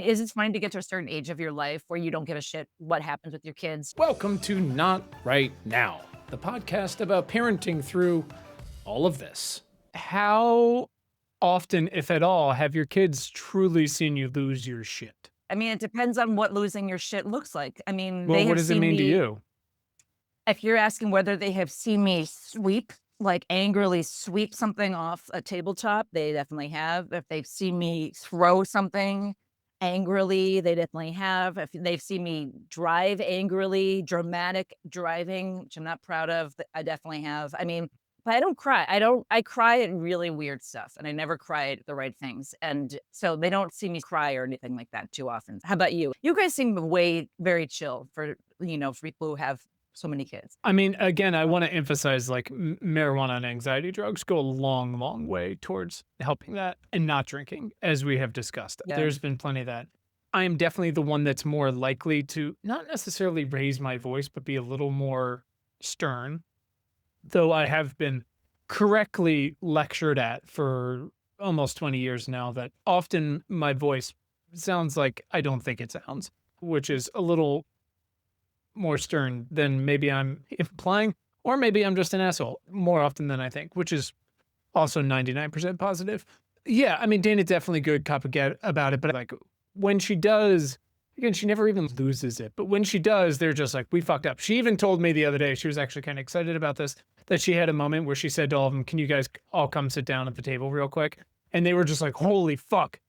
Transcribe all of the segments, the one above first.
Is it fine to get to a certain age of your life where you don't give a shit what happens with your kids? Welcome to Not Right Now, the podcast about parenting through all of this. How often, if at all, have your kids truly seen you lose your shit? I mean, it depends on what losing your shit looks like. I mean, Well, they what have does it seen mean to me, you? if you're asking whether they have seen me sweep, like angrily sweep something off a tabletop, they definitely have. If they've seen me throw something angrily, they definitely have. If they've seen me drive angrily, dramatic driving, which I'm not proud of, I definitely have. I mean, but I don't cry. I cry at really weird stuff and I never cry at the right things. And so they don't see me cry or anything like that too often. How about you? You guys seem very chill for people who have so many kids. I mean, again, I want to emphasize like marijuana and anxiety drugs go a long, long way towards helping that and not drinking, as we have discussed. Yeah. There's been plenty of that. I am definitely the one that's more likely to not necessarily raise my voice, but be a little more stern, though I have been correctly lectured at for almost 20 years now that often my voice sounds like I don't think it sounds, which is a little more stern than maybe I'm implying, or maybe I'm just an asshole more often than I think, which is also 99% positive. Yeah, I mean, Dana's definitely good cop about it, but like when she does, again, she never even loses it. But when she does, they're just like, we fucked up. She even told me the other day, she was actually kind of excited about this, that she had a moment where she said to all of them, can you guys all come sit down at the table real quick? And they were just like, holy fuck.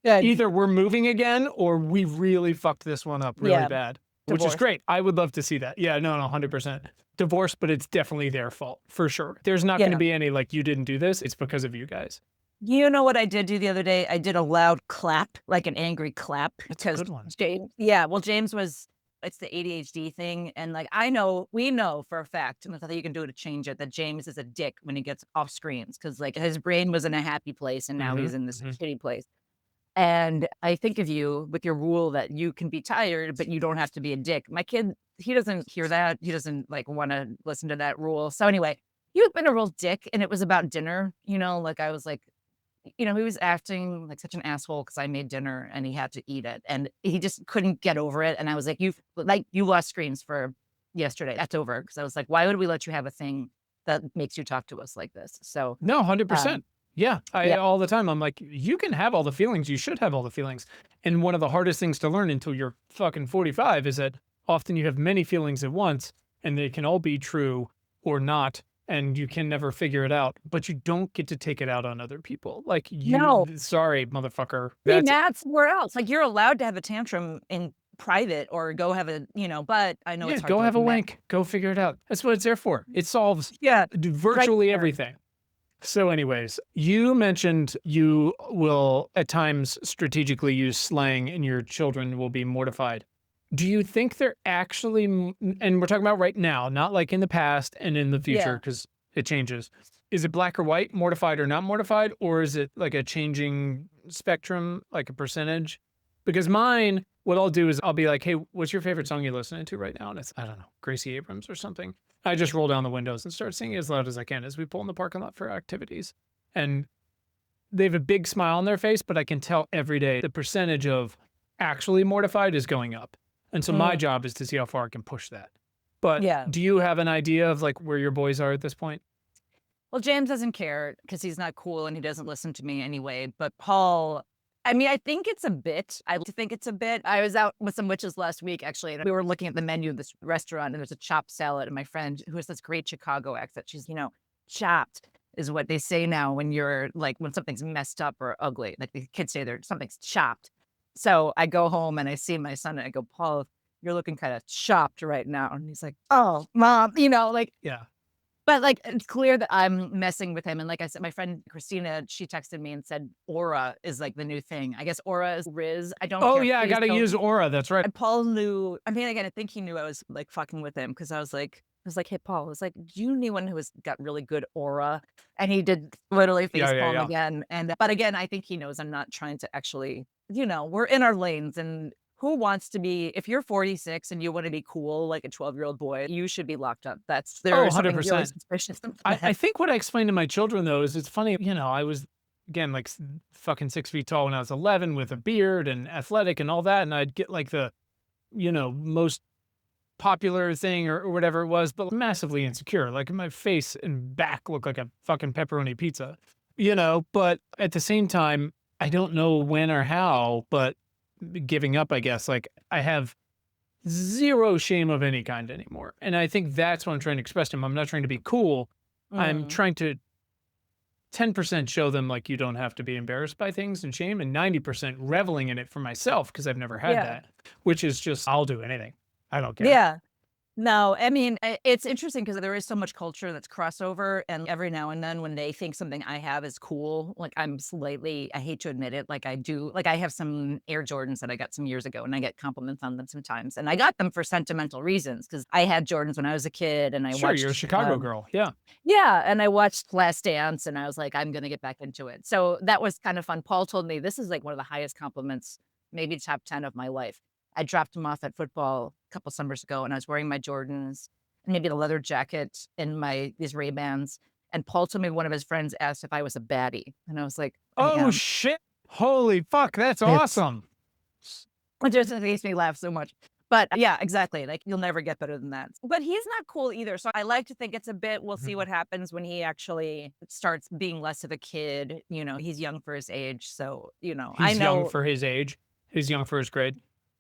Yeah. Either we're moving again or we really fucked this one up really Yeah. bad, which is Divorce. great. I would love to see that. Yeah, no, 100%. Divorce, but it's definitely their fault for sure. There's not going to Yeah. be any like, you didn't do this. It's because of you guys. You know what I did do the other day? I did a loud clap, like an angry clap, That's a because good one. James was, it's the ADHD thing. And like, we know for a fact, and there's nothing you can do to change it, that James is a dick when he gets off screens. Cause like his brain was in a happy place and now Hmm. he's in this Hmm. shitty place. And I think of you with your rule that you can be tired, but you don't have to be a dick. My kid, he doesn't hear that. He doesn't like want to listen to that rule. So anyway, you've been a real dick and it was about dinner, like I was like, he was acting like such an asshole because I made dinner and he had to eat it and he just couldn't get over it. And I was like, you lost screens for yesterday. That's over. Cause I was like, why would we let you have a thing that makes you talk to us like this? So, No, um, 100%. Yeah, I yeah, all the time. I'm like, you can have all the feelings. You should have all the feelings. And one of the hardest things to learn until you're fucking 45 is that often you have many feelings at once and they can all be true or not. And you can never figure it out, but you don't get to take it out on other people. Like no, sorry, motherfucker. be That's mad somewhere else. Like you're allowed to have a tantrum in private or go have but I know yeah, it's hard go to have like a met. wank. Go figure it out. That's what it's there for. It solves Yeah. Right virtually there. everything. So, anyways, you mentioned you will at times strategically use slang and your children will be mortified. Do you think they're actually, and we're talking about right now, not like in the past and in the future, Yeah. because it changes. Is it black or white, mortified or not mortified, or is it like a changing spectrum, like a percentage? Because mine, what I'll do is I'll be like, hey, what's your favorite song you're listening to right now? And it's, I don't know, Gracie Abrams or something. I just roll down the windows and start singing as loud as I can as we pull in the parking lot for activities. And they have a big smile on their face, but I can tell every day the percentage of actually mortified is going up. And so my Mm, job is to see how far I can push that. But yeah. do you have an idea of like where your boys are at this point? Well, James doesn't care because he's not cool and he doesn't listen to me anyway. But Paul, I mean, I think it's a bit. I think it's a bit. I was out with some witches last week, actually, and we were looking at the menu of this restaurant, and there's a chopped salad. And my friend, who has this great Chicago accent, she's, chopped is what they say now when you're like, when something's messed up or ugly. Like the kids say something's chopped. So I go home and I see my son and I go, Paul, you're looking kind of chopped right now. And he's like, oh, mom, like, Yeah. but, like, it's clear that I'm messing with him, and like I said, my friend Christina, she texted me and said aura is, like, the new thing. I guess aura is Riz. I don't Oh care. yeah, I Please gotta don't. use aura. That's right. And Paul knew, I mean, again, I think he knew I was, like, fucking with him because I was like, "Hey, Paul," I was like, "Do you know anyone who has got really good aura?" And he did literally Yeah, yeah, facepalm yeah. again, but again, I think he knows I'm not trying to actually, we're in our lanes, and who wants to be, if you're 46 and you wanna be cool like a 12-year-old boy, you should be locked up. Oh, There's something really 100%. suspicious about I that. think what I explained to my children though is it's funny, I was again, like fucking 6 feet tall when I was 11 with a beard and athletic and all that. And I'd get like the, most popular thing or whatever it was, but massively insecure. Like my face and back look like a fucking pepperoni pizza, but at the same time, I don't know when or how, but giving up, I guess, like I have zero shame of any kind anymore. And I think that's what I'm trying to express to him. I'm not trying to be cool. I'm Mm. trying to 10% show them like you don't have to be embarrassed by things and shame, and 90% reveling in it for myself because I've never had Yeah. that, which is just, I'll do anything. I don't care. Yeah. No, I mean, it's interesting because there is so much culture that's crossover, and every now and then when they think something I have is cool, like I'm slightly, I hate to admit it, like I do, like I have some Air Jordans that I got some years ago, and I get compliments on them sometimes, and I got them for sentimental reasons because I had Jordans when I was a kid, and I Sure, you're a watched, Chicago girl. Yeah. yeah, and I watched Last Dance, and I was like, I'm gonna get back into it. So that was kind of fun. Paul told me this is like one of the highest compliments, maybe top 10 of my life. I dropped him off at football a couple summers ago, and I was wearing my Jordans and maybe a leather jacket and my these Ray-Bans. And Paul told me one of his friends asked if I was a baddie, and I was like, I Oh am. shit. Holy fuck. That's It's awesome. it just makes me laugh so much. But yeah, exactly. Like you'll never get better than that. But he's not cool either. So I like to think it's a bit, we'll see Mhm. what happens when he actually starts being less of a kid. He's young for his age. So, I He's young know. for his age. He's young for his grade.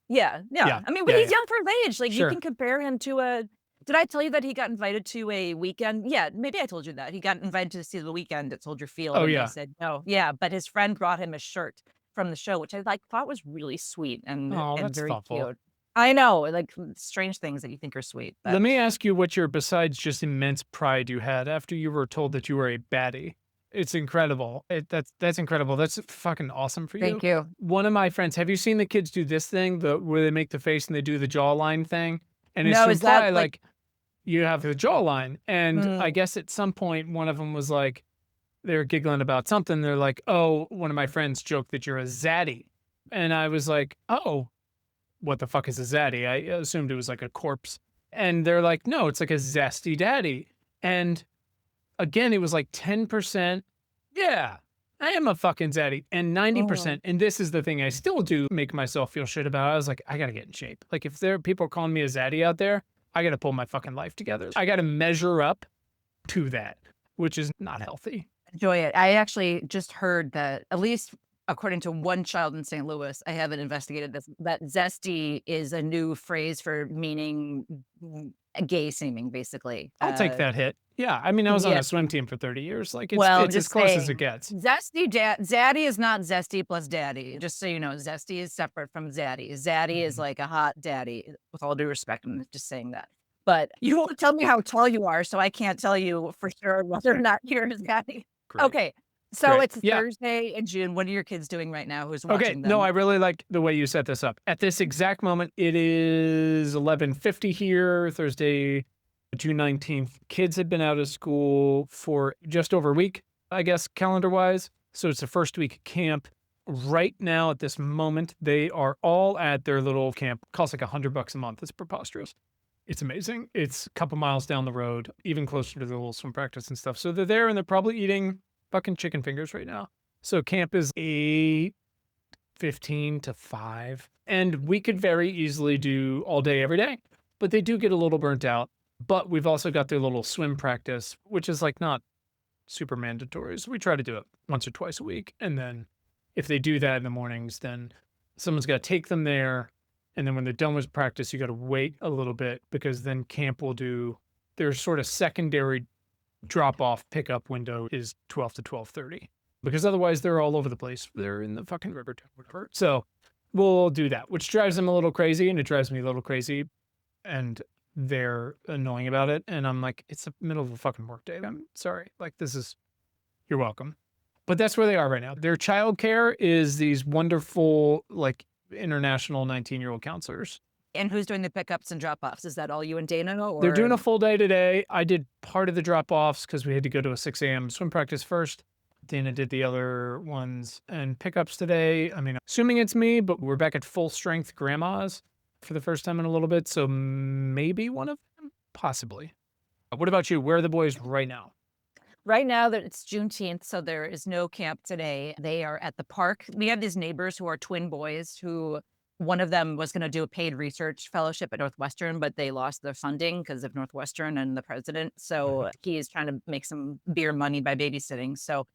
Yeah. Yeah. Yeah. I mean, but Yeah. he's Yeah. young for his age. Like you Sure. can compare him to did I tell you that he got invited to a weekend? Yeah, maybe I told you that. He got invited to see the weekend at Soldier Field Oh, and they yeah. said no. Yeah. But his friend brought him a shirt from the show, which I like thought was really sweet and Oh, and that's very thoughtful. cute. I know, like strange things that you think are sweet. But Let me ask you what your, besides just immense pride you had after you were told that you were a baddie. It's incredible. That's incredible. That's fucking awesome for you. thank you. One of my friends, have you seen the kids do this thing, where they make the face and they do the jawline thing? And it's No, to is that imply like like you have the jawline. And I mm, guess at some point one of them was like, they were giggling about something. They're like, "Oh, one of my friends joked that you're a zaddy." And I was like, "Oh, what the fuck is a zaddy?" I assumed it was like a corpse. And they're like, "No, it's like a zesty daddy." And again, it was like 10%. Yeah, I am a fucking zaddy. And mhm. 90%, and this is the thing I still do make myself feel shit about. I was like, I gotta get in shape. Like if there are people calling me a zaddy out there, I gotta pull my fucking life together. I gotta measure up to that, which is not healthy. Enjoy it. I actually just heard that, at least according to one child in St. Louis, I haven't investigated this, that zesty is a new phrase for meaning gay seeming, basically. I'll take that hit. Yeah, I mean, I was on Yeah. a swim team for 30 years. Like Well, I'm it's as just close as it saying, gets. zaddy is not zesty plus daddy. Just so you know, zesty is separate from zaddy. Zaddy is Mhm. like a hot daddy. With all due respect, I'm just saying that. But you won't tell me how tall you are, so I can't tell you for sure whether or not you're his daddy. Great. Okay, so Great. it's Yeah. Thursday in June. What are your kids doing right now? Who's Okay. watching No, them? I really like the way you set this up. At this exact moment, it is 11:50 here, Thursday, June 19th. Kids had been out of school for just over a week, I guess, calendar wise. So it's the first week of camp. Right now, at this moment, they are all at their little camp. Costs like $100 a month. It's preposterous. It's amazing. It's a couple miles down the road, even closer to the little swim practice and stuff. So they're there and they're probably eating fucking chicken fingers right now. So camp is 8:15 to 5. And we could very easily do all day, every day, but they do get a little burnt out. But we've also got their little swim practice, which is like not super mandatory. So we try to do it once or twice a week. And then if they do that in the mornings, then someone's got to take them there. And then when they're done with practice, you got to wait a little bit because then camp will do their sort of secondary drop off pickup window is 12 to 12:30 because otherwise they're all over the place. They're in the fucking river, whatever. So we'll do that, which drives them a little crazy and it drives me a little crazy. And they're annoying about it. And I'm like, it's the middle of a fucking workday. I'm sorry. Like, you're welcome. But that's where they are right now. Their childcare is these wonderful, like, international 19-year-old counselors. And who's doing the pickups and drop-offs? Is that all you and Dana, They're or doing a full day today. I did part of the drop offs because we had to go to a 6 a.m. swim practice first. Dana did the other ones and pickups today. I mean, assuming it's me, but we're back at full strength grandmas for the first time in a little bit. So maybe one of them, possibly. What about you? Where are the boys right now? Right now that it's Juneteenth, so there is no camp today. They are at the park. We have these neighbors who are twin boys who one of them was gonna do a paid research fellowship at Northwestern, but they lost their funding because of Northwestern and the president. Mhm. So he is trying to make some beer money by babysitting. So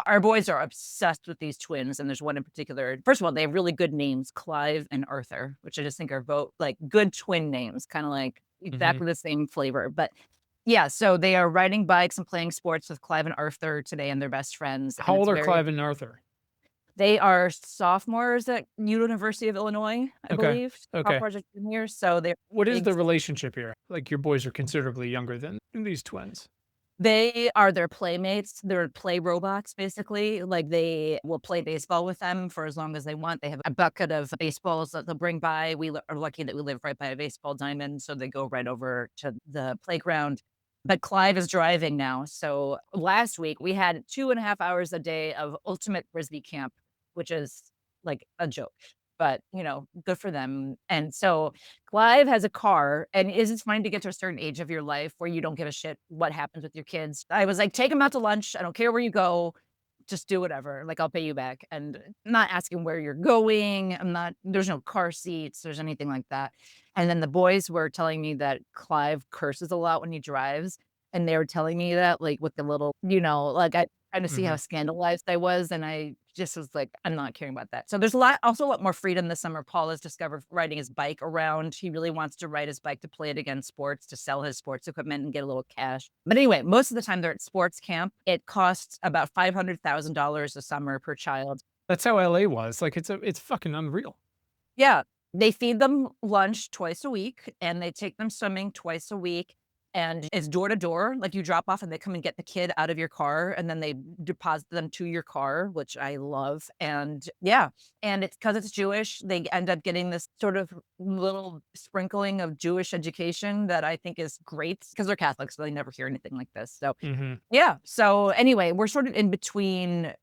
our boys are obsessed with these twins, and there's one in particular. First of all, they have really good names, Clive and Arthur, which I just think are both like good twin names, kind of like Mhm. exactly the same flavor. But yeah, so they are riding bikes and playing sports with Clive and Arthur today and their best friends, How and it's old are very Clive and Arthur? they are sophomores at University of Illinois, I Okay. believe, Okay. sophomores or juniors, so they're What is big. the relationship here? Like, your boys are considerably younger than these twins. They are their playmates, they're play robots, basically, like, they will play baseball with them for as long as they want. They have a bucket of baseballs that they'll bring by. We are lucky that we live right by a baseball diamond, so they go right over to the playground. But Clive is driving now, so last week, we had 2.5 hours a day of ultimate Frisbee camp, which is like a joke, but, good for them, and so Clive has a car, and is it fine to get to a certain age of your life where you don't give a shit what happens with your kids? I was like, "Take 'em out to lunch. I don't care where you go. Just do whatever. Like, I'll pay you back." And I'm not asking where you're going. There's no car seats, there's anything like that. And then the boys were telling me that Clive curses a lot when he drives, and they were telling me that, like, with the little like, I trying to see how Mhm. scandalized I was, and I just was like, "I'm not caring about that." So there's a lot more freedom this summer. Paul has discovered riding his bike around. He really wants to ride his bike to play it against sports, to sell his sports equipment and get a little cash. But anyway, most of the time they're at sports camp. It costs about $500,000 a summer per child. That's how LA was. Like, it's fucking unreal. Yeah, they feed them lunch twice a week, and they take them swimming twice a week, and it's door to door, like, you drop off and they come and get the kid out of your car, and then they deposit them to your car, which I love, and yeah, and it's because it's Jewish, they end up getting this sort of little sprinkling of Jewish education that I think is great because 'cause they're Catholic, so they never hear anything like this, so Mhm. yeah, so anyway, we're sort of in between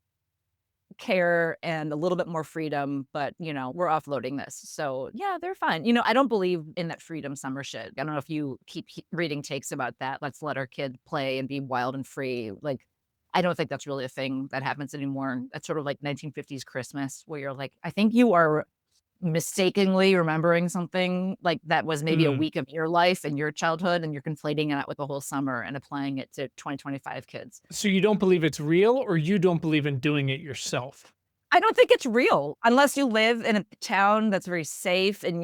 care and a little bit more freedom, but, we're offloading this. So, yeah, they're fine. I don't believe in that freedom summer shit. I don't know if you keep reading takes about that. Let's let our kid play and be wild and free. Like, I don't think that's really a thing that happens anymore. That's sort of like 1950s Christmas where you're like, I think you are mistakenly remembering something like that was maybe a Mm. week of your life and your childhood, and you're conflating it with the whole summer and applying it to 2025 kids. So you don't believe it's real, or you don't believe in doing it yourself? I don't think it's real unless you live in a town that's very safe and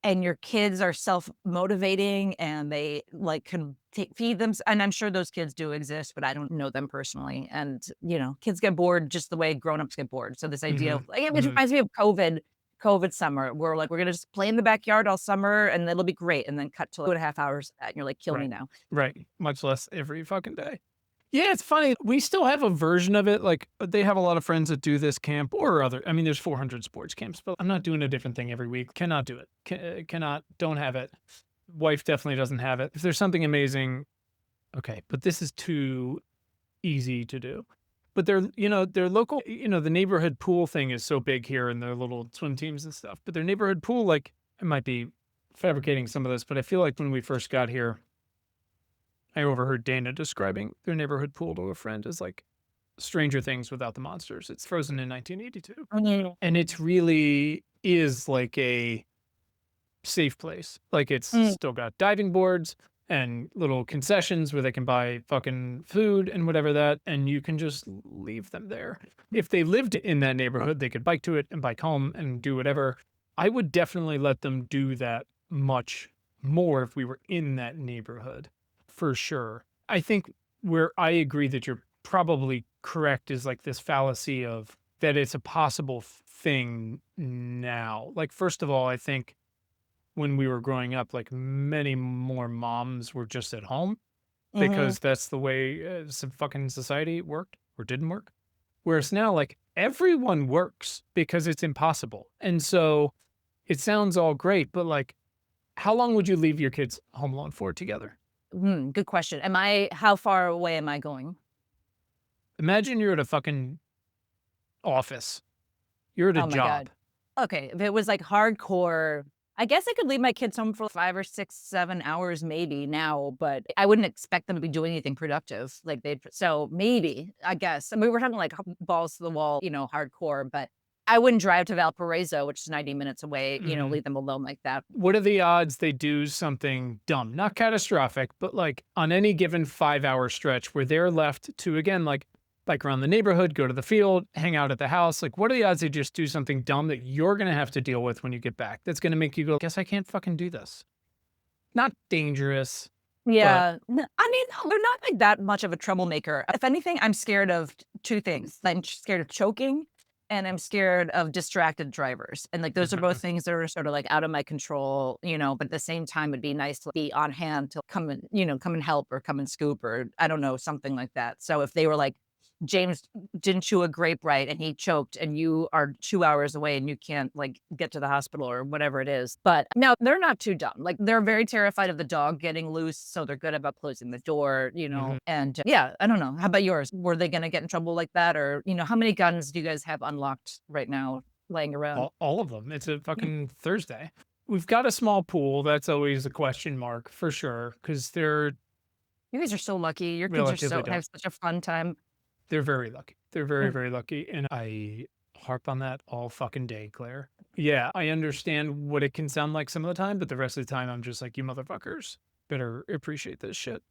and your kids are self-motivating and they, like, can feed them and I'm sure those kids do exist, but I don't know them personally, and, kids get bored just the way grown-ups get bored, so this idea Mhm. of like, it Mhm. reminds me of COVID summer, where, like, "We're gonna just play in the backyard all summer, and it'll be great," and then cut to 2.5 hours of that, and you're like, "Kill me Right. now." Right. Much less every fucking day. Yeah, it's funny. We still have a version of it. Like, they have a lot of friends that do this camp or other. I mean, there's 400 sports camps, but I'm not doing a different thing every week. Cannot do it. Cannot. Don't have it. Wife definitely doesn't have it. If there's something amazing, okay. But this is too easy to do. But their local, the neighborhood pool thing is so big here and their little swim teams and stuff. But their neighborhood pool, like, I might be fabricating some of this, but I feel like when we first got here, I overheard Dana describing their neighborhood pool to a friend as like Stranger Things without the monsters. It's frozen in 1982. Mhm. And it's really is like a safe place. Like, it's Mm, still got diving boards and little concessions where they can buy fucking food and whatever that, and you can just leave them there. If they lived in that neighborhood, they could bike to it and bike home and do whatever. I would definitely let them do that much more if we were in that neighborhood, for sure. I think where I agree that you're probably correct is like this fallacy of that it's a possible thing now. Like, first of all, I think when we were growing up, like, many more moms were just at home mhm. because that's the way some fucking society worked or didn't work. Whereas now, like, everyone works because it's impossible. And so it sounds all great, but like, how long would you leave your kids home alone for together? Good question. How far away am I going? Imagine you're at a fucking office, you're at a Oh my job. god. Okay, if it was, like, hardcore, I guess I could leave my kids home for 5 or 6, 7 hours maybe now, but I wouldn't expect them to be doing anything productive. Like they'd so maybe, I guess. I mean, we're talking like balls to the wall, hardcore, but I wouldn't drive to Valparaiso, which is 90 minutes away, Mhm. leave them alone like that. What are the odds they do something dumb? Not catastrophic, but like on any given 5-hour stretch where they're left to again like bike around the neighborhood, go to the field, hang out at the house. Like, what are the odds they just do something dumb that you're gonna have to deal with when you get back? That's gonna make you go, guess I can't fucking do this. Not dangerous, but Yeah. I mean, no, they're not like that much of a troublemaker. If anything, I'm scared of two things. I'm scared of choking and I'm scared of distracted drivers. And like those are both things that are sort of like out of my control, but at the same time it'd be nice to be on hand to come and help or come and scoop or I don't know, something like that. So if they were like, James didn't chew a grape right and he choked and you are 2 hours away and you can't like get to the hospital or whatever it is. But no, they're not too dumb. Like they're very terrified of the dog getting loose, so they're good about closing the door, Mhm. and yeah, I don't know. How about yours? Were they gonna get in trouble like that? Or, how many guns do you guys have unlocked right now laying around? All of them. It's a fucking Thursday. We've got a small pool. That's always a question mark for sure because they're You guys are so lucky. Your kids are relatively so dumb. have such a fun time. They're very lucky. They're very, Mm. very lucky, and I harp on that all fucking day, Claire. Yeah, I understand what it can sound like some of the time, but the rest of the time, I'm just like, "You motherfuckers better appreciate this shit."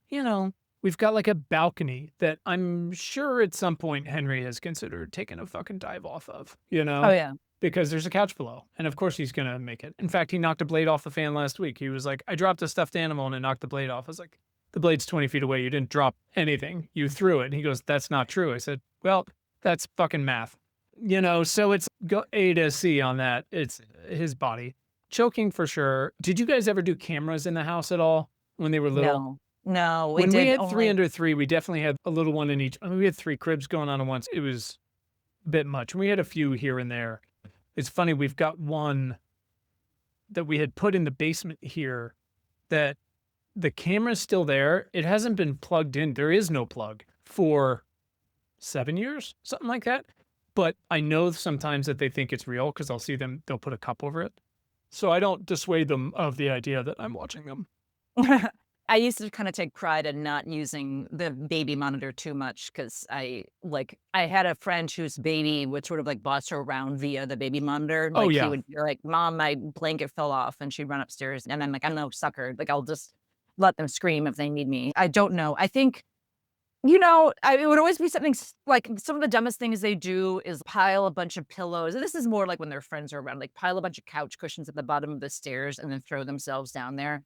We've got, like, a balcony that I'm sure at some point Henry has considered taking a fucking dive off of, Oh yeah. because there's a couch below, and of course he's gonna make it. In fact, he knocked a blade off the fan last week. He was like, "I dropped a stuffed animal and it knocked the blade off." I was like, "The blade's 20 feet away. You didn't drop anything. You threw it." And he goes, "That's not true." I said, "Well, that's fucking math." So it's go A to C on that. It's his body. Choking for sure. Did you guys ever do cameras in the house at all when they were little? No. No, we When we did had 3 only. under 3, we definitely had a little one in each. I mean, we had 3 cribs going on at once. It was a bit much. We had a few here and there. It's funny, we've got one that we had put in the basement here that the camera's still there. It hasn't been plugged in. There is no plug for 7 years, something like that. But I know sometimes that they think it's real because I'll see them, they'll put a cup over it. So I don't dissuade them of the idea that I'm watching them. I used to kinda take pride in not using the baby monitor too much because I had a friend whose baby would sort of, like, boss her around via the baby monitor. Oh, Like, he yeah. would be like, "Mom, my blanket fell off," and she'd run upstairs, and I'm like, "I'm no sucker." Like, I'll just let them scream if they need me. I don't know. I think it would always be something like some of the dumbest things they do is pile a bunch of pillows. And this is more like when their friends are around, like pile a bunch of couch cushions at the bottom of the stairs and then throw themselves down there.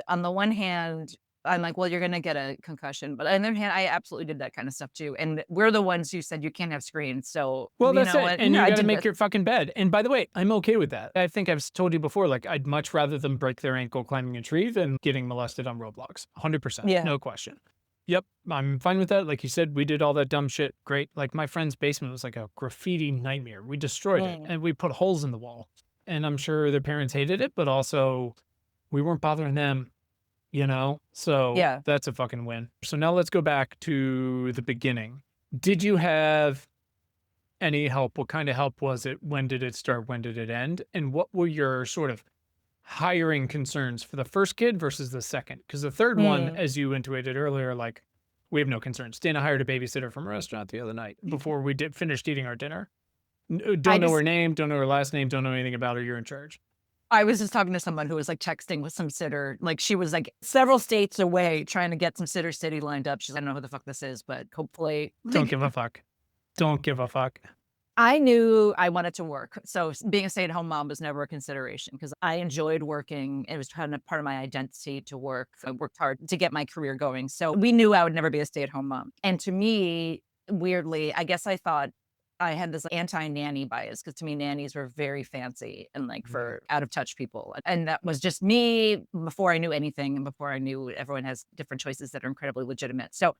On the one hand, I'm like, well, you're going to get a concussion. But on the other hand, I absolutely did that kind of stuff too. And we're the ones who said you can't have screens. So, Well, you that's know it, what? and No, you I gotta did make this. your fucking bed, and by the way, I'm okay with that. I think I've told you before, like, I'd much rather them break their ankle climbing a tree than getting molested on Roblox, 100%, Yeah. no question. Yep, I'm fine with that, like you said, we did all that dumb shit, great, like, my friend's basement was like a graffiti nightmare, we destroyed it, Mm. and we put holes in the wall, and I'm sure their parents hated it, but also, we weren't bothering them, so Yeah. that's a fucking win. So now let's go back to the beginning. Did you have any help? What kind of help was it? When did it start? When did it end? And what were your sort of hiring concerns for the first kid versus the second? Because the third one, Mm. as you intuited earlier, like we have no concerns. Dana hired a babysitter from a restaurant the other night before we did finished eating our dinner. I Don't know her just name, don't know her last name, don't know anything about her. You're in charge. I was just talking to someone who was, like, texting with some sitter, like, she was, like, several states away trying to get some sitter city lined up. She's like, "I don't know who the fuck this is, but hopefully" Don't like, give a fuck. Don't give a fuck. I knew I wanted to work, so being a stay-at-home mom was never a consideration because I enjoyed working. It was kind of part of my identity to work. I worked hard to get my career going, so we knew I would never be a stay-at-home mom, and to me, weirdly, I guess I thought I had this anti-nanny bias because to me, nannies were very fancy and, like, Mhm. for out-of-touch people, and that was just me before I knew anything and before I knew everyone has different choices that are incredibly legitimate, so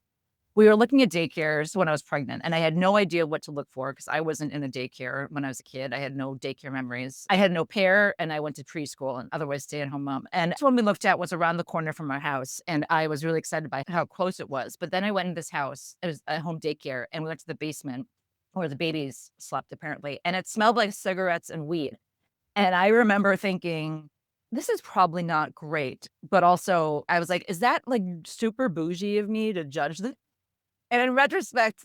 we were looking at daycares when I was pregnant, and I had no idea what to look for because I wasn't in a daycare when I was a kid. I had no daycare memories. I had no pair, and I went to preschool and otherwise stay-at-home mom. And this one we looked at was around the corner from our house, and I was really excited by how close it was. But then I went in this house. It was a home daycare, and we went to the basement where the babies slept apparently, and it smelled like cigarettes and weed. And I remember thinking this is probably not great, but also I was like, is that like super bougie of me to judge this? And in retrospect,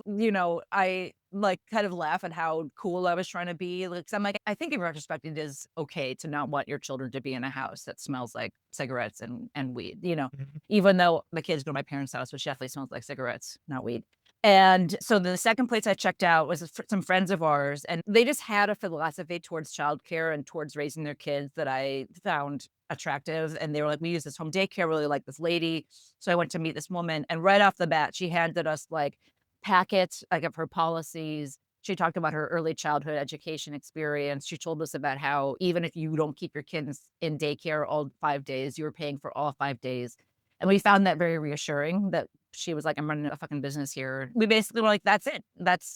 I like kind of laugh at how cool I was trying to be. Like, 'cause I'm like, I think in retrospect, it is okay to not want your children to be in a house that smells like cigarettes and weed, Mhm. even though the kids go to my parents' house, which definitely smells like cigarettes, not weed. And so the second place I checked out was some friends of ours, and they just had a philosophy towards childcare and towards raising their kids that I found attractive. And they were like, we use this home daycare, really like this lady. So I went to meet this woman, and right off the bat, she handed us like packets like of her policies. She talked about her early childhood education experience. She told us about how even if you don't keep your kids in daycare all 5 days, you're paying for all 5 days. And we found that very reassuring that she was like, I'm running a fucking business here. We basically were like, that's it.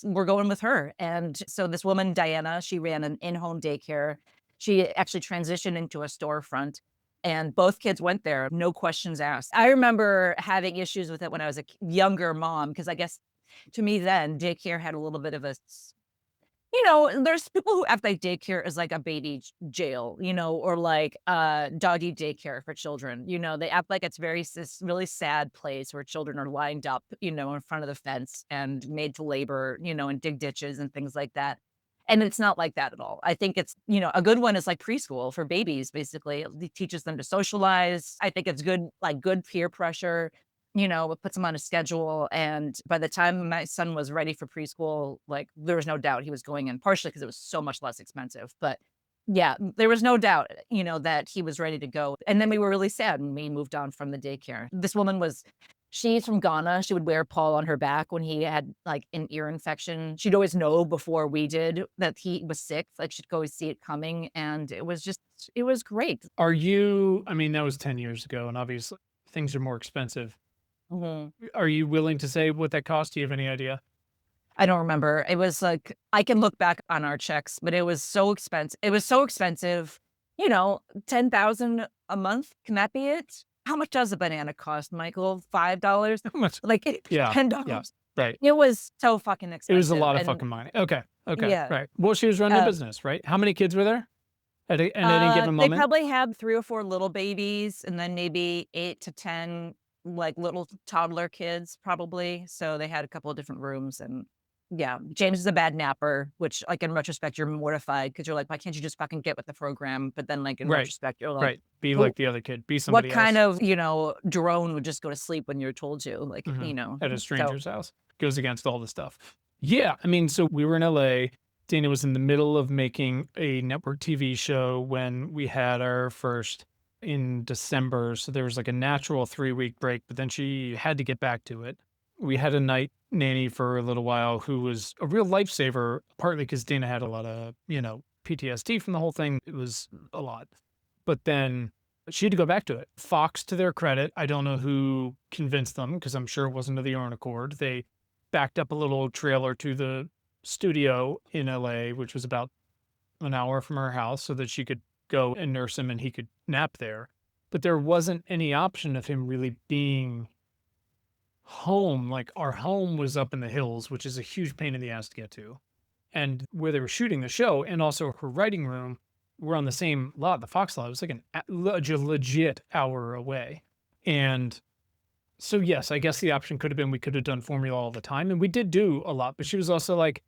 We're going with her. And so this woman, Diana, she ran an in home daycare. She actually transitioned into a storefront and both kids went there, no questions asked. I remember having issues with it when I was a younger mom, because I guess to me then, daycare had a little bit of there's people who act like daycare is like a baby jail, or like doggy daycare for children. They act like it's this really sad place where children are lined up, in front of the fence and made to labor, and dig ditches and things like that. And it's not like that at all. I think it's, a good one is like preschool for babies, basically. It teaches them to socialize. I think it's good, like good peer pressure. It puts him on a schedule, and by the time my son was ready for preschool, like, there was no doubt he was going in, partially because it was so much less expensive, but yeah, there was no doubt, that he was ready to go, and then we were really sad when we moved on from the daycare. This woman she's from Ghana. She would wear Paul on her back when he had, like, an ear infection. She'd always know before we did that he was sick, like, she'd always see it coming, and it was great. I mean, that was 10 years ago, and obviously things are more expensive. Mhm. Are you willing to say what that cost? Do you have any idea? I don't remember. It was like I can look back on our checks, but it was so expensive. It was so expensive, 10,000 a month. Can that be it? How much does a banana cost, Michael? $5? How much? Like Yeah, yeah, $10. right. It was so fucking It was a expensive. lot of And fucking money. Okay, okay, yeah, right. Well, she was running a uh, business, right? How many kids were there at any given they moment? probably had 3 or 4 little babies and then maybe 8 to 10 like little toddler kids probably. So they had a couple of different rooms and yeah, James is a bad napper, which like in retrospect you're mortified because you're like, why can't you just fucking get with the program? But then like in Right, retrospect, you're like, right. Be "Who- like the other kid. Be what somebody kind else. of, drone would just go to sleep when you're told to? Like, Mhm. At a so stranger's house. Goes against all the stuff. Yeah, I mean, so we were in LA. Dana was in the middle of making a network TV show when we had our first in December. So there was like a natural 3-week break, but then she had to get back to it. We had a night nanny for a little while who was a real lifesaver, partly because Dana had a lot of, PTSD from the whole thing. It was a lot. But then she had to go back to it. Fox, to their credit, I don't know who convinced them because I'm sure it wasn't of their own accord. They backed up a little trailer to the studio in LA, which was about an hour from her house, so that she could go and nurse him and he could nap there. But there wasn't any option of him really being home. Like our home was up in the hills, which is a huge pain in the ass to get to. And where they were shooting the show and also her writing room were on the same lot, the Fox lot. It was like legit hour away. And so, yes, I guess the option could have been we could have done formula all the time. And we did do a lot, but she was also like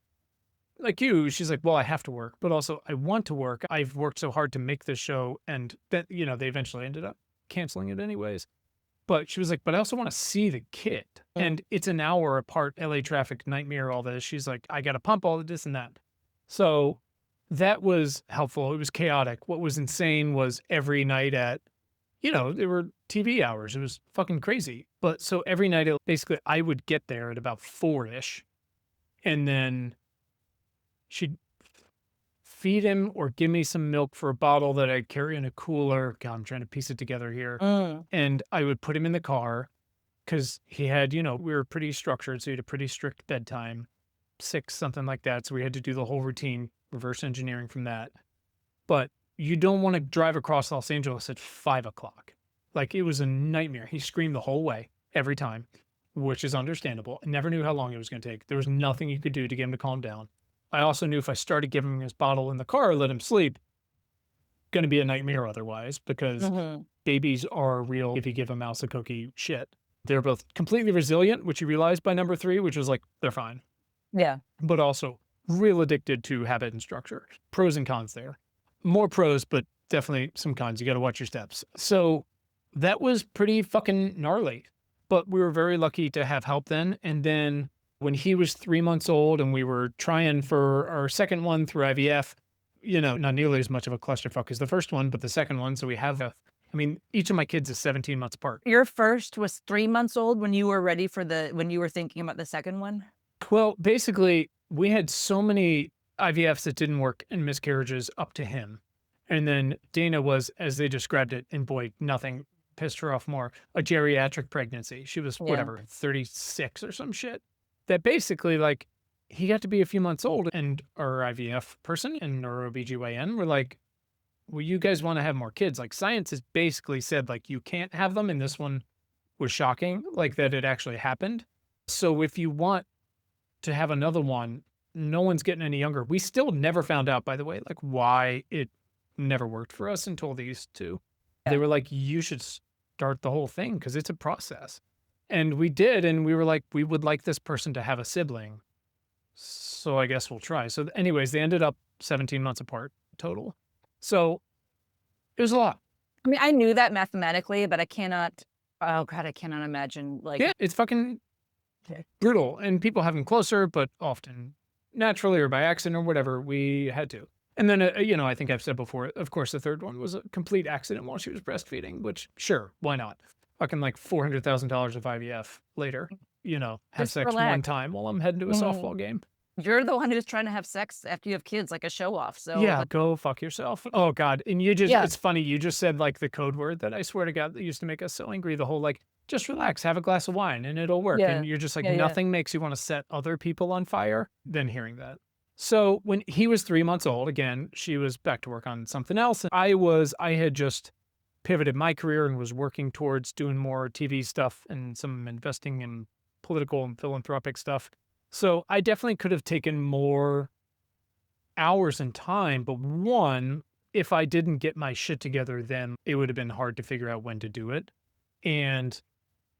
you, she's like, well, I have to work, but also I want to work. I've worked so hard to make this show. And that, they eventually ended up canceling it anyways. But she was like, but I also want to see the kid. And it's an hour apart, LA traffic, nightmare, all this. She's like, I got to pump all of this and that. So that was helpful. It was chaotic. What was insane was every night there were TV hours. It was fucking crazy. But so every night, basically, I would get there at about 4-ish. And then she'd feed him or give me some milk for a bottle that I'd carry in a cooler. God, I'm trying to piece it together here. mm, And I would put him in the car because he had, we were pretty structured. So he had a pretty strict bedtime, 6, something like that. So we had to do the whole routine, reverse engineering from that. But you don't want to drive across Los Angeles at 5 o'clock. Like it was a nightmare. He screamed the whole way, every time, which is understandable. I never knew how long it was going to take. There was nothing you could do to get him to calm down. I also knew if I started giving him his bottle in the car or let him sleep, going to be a nightmare otherwise because Mhm. babies are real if you give a mouse a cookie shit. They're both completely resilient, which you realize by number 3, which was like, they're fine, Yeah. but also real addicted to habit and structure. Pros and cons there. More pros, but definitely some cons. You got to watch your steps. So that was pretty fucking gnarly. But we were very lucky to have help then. And then when he was 3 months old and we were trying for our second one through IVF, not nearly as much of a clusterfuck as the first one, but the second one. So we have I mean, each of my kids is 17 months apart. Your first was 3 months old when you were ready for when you were thinking about the second one? Well, basically, we had so many IVFs that didn't work and miscarriages up to him. And then Dana was, as they described it, and boy, nothing pissed her off more, a geriatric pregnancy. She was Yeah. whatever, 36 or some shit. That basically, like, he got to be a few months old, and our IVF person and our OBGYN were like, well, you guys want to have more kids. Like, science has basically said, like, you can't have them. And this one was shocking, like, that it actually happened. So if you want to have another one, no one's getting any younger. We still never found out, by the way, like why it never worked for us until these two. They Yeah. were like, you should start the whole thing because it's a process. And we did. And we were like, we would like this person to have a sibling. So I guess we'll try. So, anyways, they ended up 17 months apart total. So it was a lot. I mean, I knew that mathematically, but I cannot oh god, I cannot imagine, like Yeah, it's fucking Okay. brutal. And people have them closer, but often naturally or by accident or whatever, we had to. And then, I think I've said before, of course, the third one was a complete accident while she was breastfeeding, which sure, why not? Fucking like $400,000 of IVF later, have Just sex one relax. time while I'm heading to a Mhm. softball game. You're the one who's trying to have sex after you have kids, like a show off, so, Yeah, go fuck yourself. Oh God. And yeah, it's funny. You just said like the code word that I swear to God that used to make us so angry. The whole like, just relax, have a glass of wine and it'll work. yeah, And you're just like, yeah, yeah. nothing makes you want to set other people on fire than hearing that. So when he was 3 months old, again, she was back to work on something else. And I had just pivoted my career and was working towards doing more TV stuff and some investing in political and philanthropic stuff. So I definitely could have taken more hours and time, but one, if I didn't get my shit together, then it would have been hard to figure out when to do it. And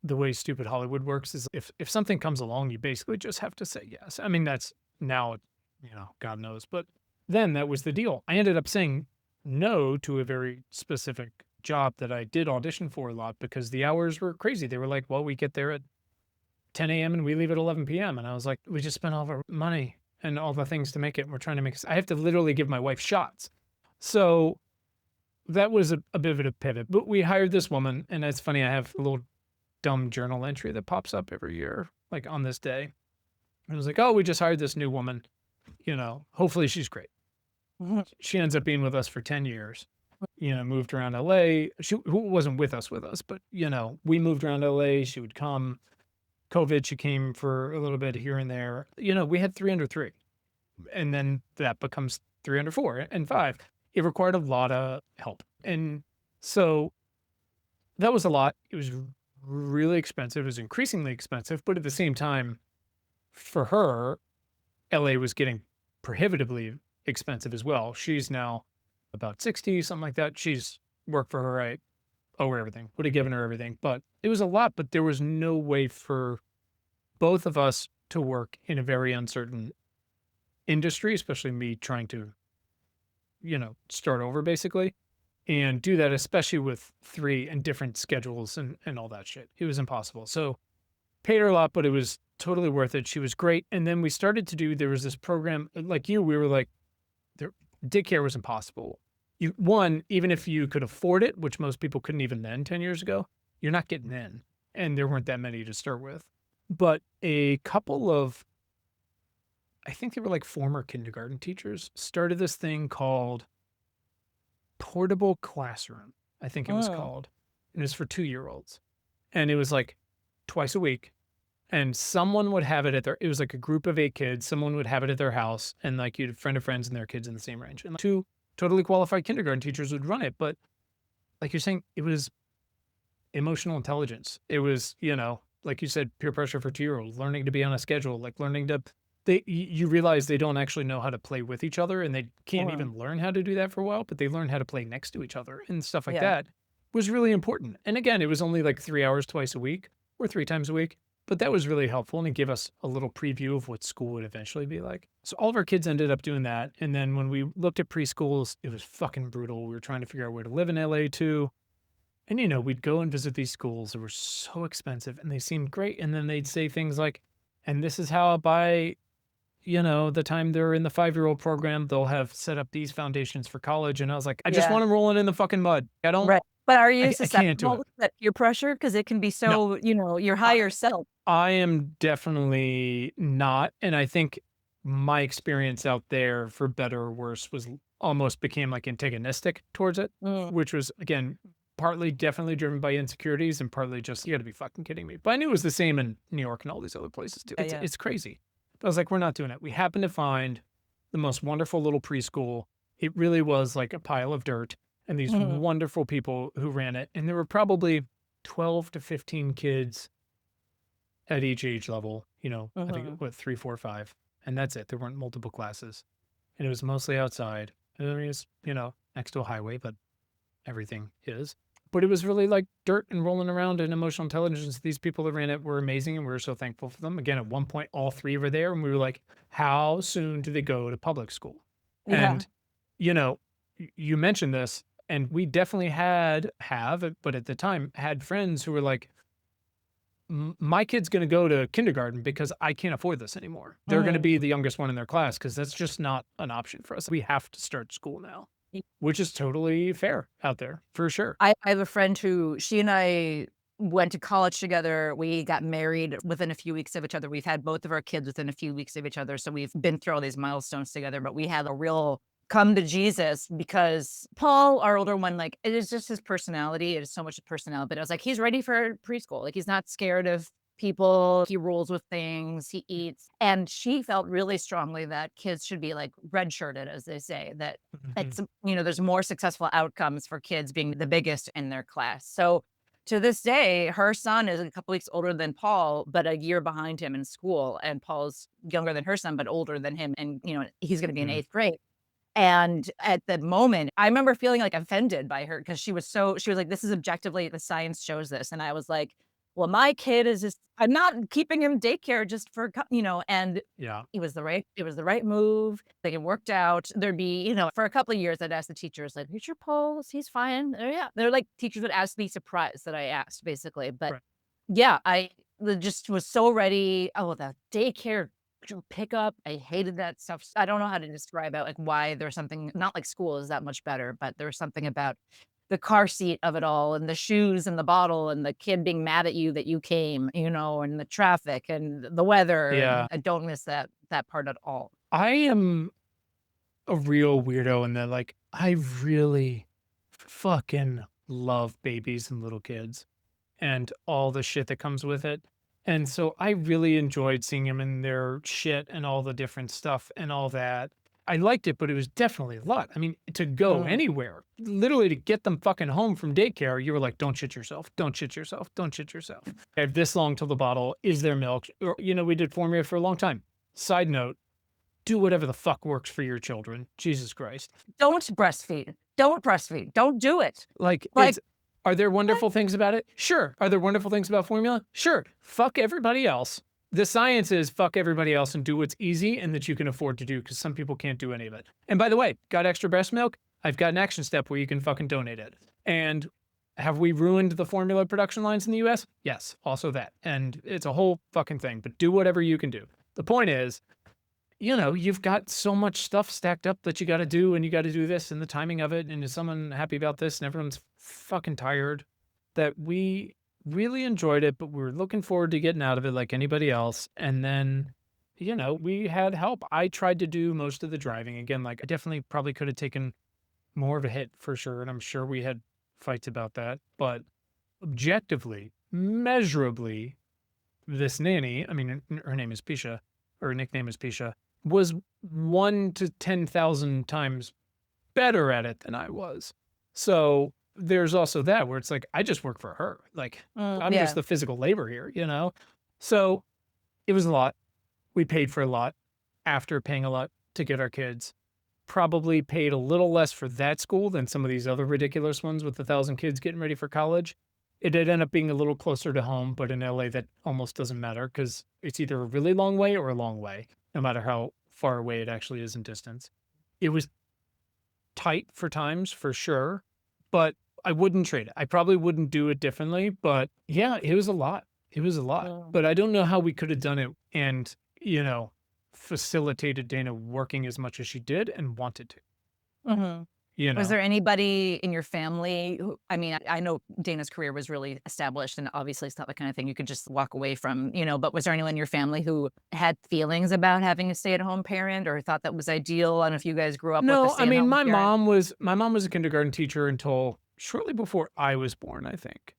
the way stupid Hollywood works is if something comes along, you basically just have to say yes. I mean, that's now, God knows. But then that was the deal. I ended up saying no to a very specific job that I did audition for a lot because the hours were crazy. They were like, well, we get there at 10 a.m. and we leave at 11 p.m. And I was like, we just spent all of our money and all the things to make it. And we're trying to make I have to literally give my wife shots. So that was a bit of a pivot. But we hired this woman. And it's funny, I have a little dumb journal entry that pops up every year, like on this day. And it was like, oh, we just hired this new woman. Hopefully she's great. Mhm. She ends up being with us for 10 years. Moved around LA. She who wasn't with us, but we moved around LA. She would come. COVID, she came for a little bit here and there. We had 303, and then that becomes 304 and 5. It required a lot of help. And so that was a lot. It was really expensive. It was increasingly expensive, but at the same time, for her, LA was getting prohibitively expensive as well. She's now about 60, something like that. She's worked for her. I owe her everything, would have given her everything, but it was a lot, but there was no way for both of us to work in a very uncertain industry, especially me trying to, start over basically and do that, especially with 3 and different schedules and all that shit. It was impossible. So paid her a lot, but it was totally worth it. She was great. And then we started to there was this program like we were like, there, daycare was impossible. Even if you could afford it, which most people couldn't even then 10 years ago, you're not getting in. And there weren't that many to start with. But a couple of, I think they were like former kindergarten teachers, started this thing called Portable Classroom. I think it was Mm. called. And it was for 2-year-olds. And it was like twice a week. And someone would have it it was like a group of 8 kids. Someone would have it at their house. And like you'd friend of friends and their kids in the same range. And 2 totally qualified kindergarten teachers would run it. But like you're saying, it was emotional intelligence. It was, like you said, peer pressure for 2-year-olds, learning to be on a schedule, like learning to you realize they don't actually know how to play with each other, and they can't Mhm. even learn how to do that for a while, but they learn how to play next to each other and stuff like Yeah. that was really important. And again, it was only like 3 hours twice a week or 3 times a week, but that was really helpful, and it gave us a little preview of what school would eventually be like. So all of our kids ended up doing that, and then when we looked at preschools, it was fucking brutal. We were trying to figure out where to live in LA too. And, we'd go and visit these schools that were so expensive and they seemed great. And then they'd say things like, and this is how by, the time they're in the 5-year-old program, they'll have set up these foundations for college. And I was like, I just Yeah. want them rolling in the fucking mud. I don't, Right. But are you I can't do susceptible it. to that peer pressure? Because it can be No, so, your I, higher self. I am definitely not. And I think my experience out there, for better or worse, almost became like antagonistic towards it, Mm. which was, again, partly definitely driven by insecurities and partly just, you gotta be fucking kidding me. But I knew it was the same in New York and all these other places too. Yeah, It's yeah. it's crazy. But I was like, we're not doing it. We happened to find the most wonderful little preschool. It really was like a pile of dirt and these Mhm. wonderful people who ran it. And there were probably 12 to 15 kids at each age level, I think Mhm. what 3, 4, 5. And that's it. There weren't multiple classes. And it was mostly outside. And I mean, it's, next to a highway, but everything is. But it was really like dirt and rolling around and emotional intelligence. These people that ran it were amazing and we were so thankful for them. Again, at one point, all three were there and we were like, how soon do they go to public school? Yeah. And, you know, you mentioned this and we definitely but at the time had friends who were like, my kid's going to go to kindergarten because I can't afford this anymore. They're going to Mhm. be the youngest one in their class because that's just not an option for us. We have to start school now, which is totally fair out there for sure. I have a friend who she and I went to college together. We got married within a few weeks of each other. We've had both of our kids within a few weeks of each other. So we've been through all these milestones together, but we had a real come to Jesus because Paul, our older one, like it is just his personality. It is so much personality. But I was like, he's ready for preschool. Like he's not scared of people. He rolls with things. He eats. And she felt really strongly that kids should be like redshirted, as they say, that Mhm. it's, there's more successful outcomes for kids being the biggest in their class. So to this day, her son is a couple weeks older than Paul, but a year behind him in school. And Paul's younger than her son, but older than him. And, he's going to be in Mhm. eighth grade. And at the moment, I remember feeling like offended by her because she was like, this is objectively, the science shows this. And I was like, well, my kid is just, I'm not keeping him daycare just for, and Yeah. it was the right move. Like it worked out. There'd be, for a couple of years, I'd ask the teachers, like, "Here's your pulse. He's fine." Yeah, they're like teachers would ask me surprised that I asked, basically. But Right. yeah, just was so ready. Oh, the daycare pickup. I hated that stuff. I don't know how to describe it. Like why there's something not like school is that much better, but there's something about the car seat of it all and the shoes and the bottle and the kid being mad at you that you came, and the traffic and the weather, and Yeah. I don't miss that part at all. I am a real weirdo in that, like, I really fucking love babies and little kids and all the shit that comes with it. And so I really enjoyed seeing them in their shit and all the different stuff and all that. I liked it, but it was definitely a lot. I mean, to go Mhm. anywhere, literally to get them fucking home from daycare, you were like, don't shit yourself, don't shit yourself, don't shit yourself. I have this long till the bottle. Is there milk? Or, we did formula for a long time. Side note, do whatever the fuck works for your children. Jesus Christ. Don't breastfeed. Don't breastfeed. Don't do it. Like, Like, are there what? wonderful things about it? Sure. Are there wonderful things about formula? Sure. Fuck everybody else. The science is fuck everybody else and do what's easy and that you can afford to do because some people can't do any of it. And by the way, got extra breast milk? I've got an action step where you can fucking donate it. And have we ruined the formula production lines in the US? Yes, also that. And it's a whole fucking thing, but do whatever you can do. The point is, you've got so much stuff stacked up that you got to do and you got to do this and the timing of it. And is someone happy about this? And everyone's fucking tired that we really enjoyed it, but we were looking forward to getting out of it like anybody else. And then, we had help. I tried to do most of the driving again. Like I definitely probably could have taken more of a hit for sure. And I'm sure we had fights about that, but objectively, measurably, this nanny, I mean, her name is Pisha, or her nickname is Pisha, was 1 to 10,000 times better at it than I was. So there's also that where it's like, I just work for her. Like, I'm just Yeah. the physical labor here, So it was a lot. We paid for a lot. after paying a lot to get our kids. Probably paid a little less for that school than some of these other ridiculous ones with 1,000 kids getting ready for college. It did end up being a little closer to home, but in LA, that almost doesn't matter because it's either a really long way or a long way, no matter how far away it actually is in distance. It was tight for times, for sure, but I wouldn't trade it. I probably wouldn't do it differently, but yeah, it was a lot. It was a lot, Mm. but I don't know how we could have done it and, you know, facilitated Dana working as much as she did and wanted to, Mhm. you Was know? there anybody in your family who I mean, I know Dana's career was really established, and obviously it's not the kind of thing you could just walk away from, but was there anyone in your family who had feelings about having a stay-at-home parent or thought that was ideal? I don't know if you guys grew up with a No, I mean, stay-at-home parent. my mom was a kindergarten teacher until shortly before I was born, I think.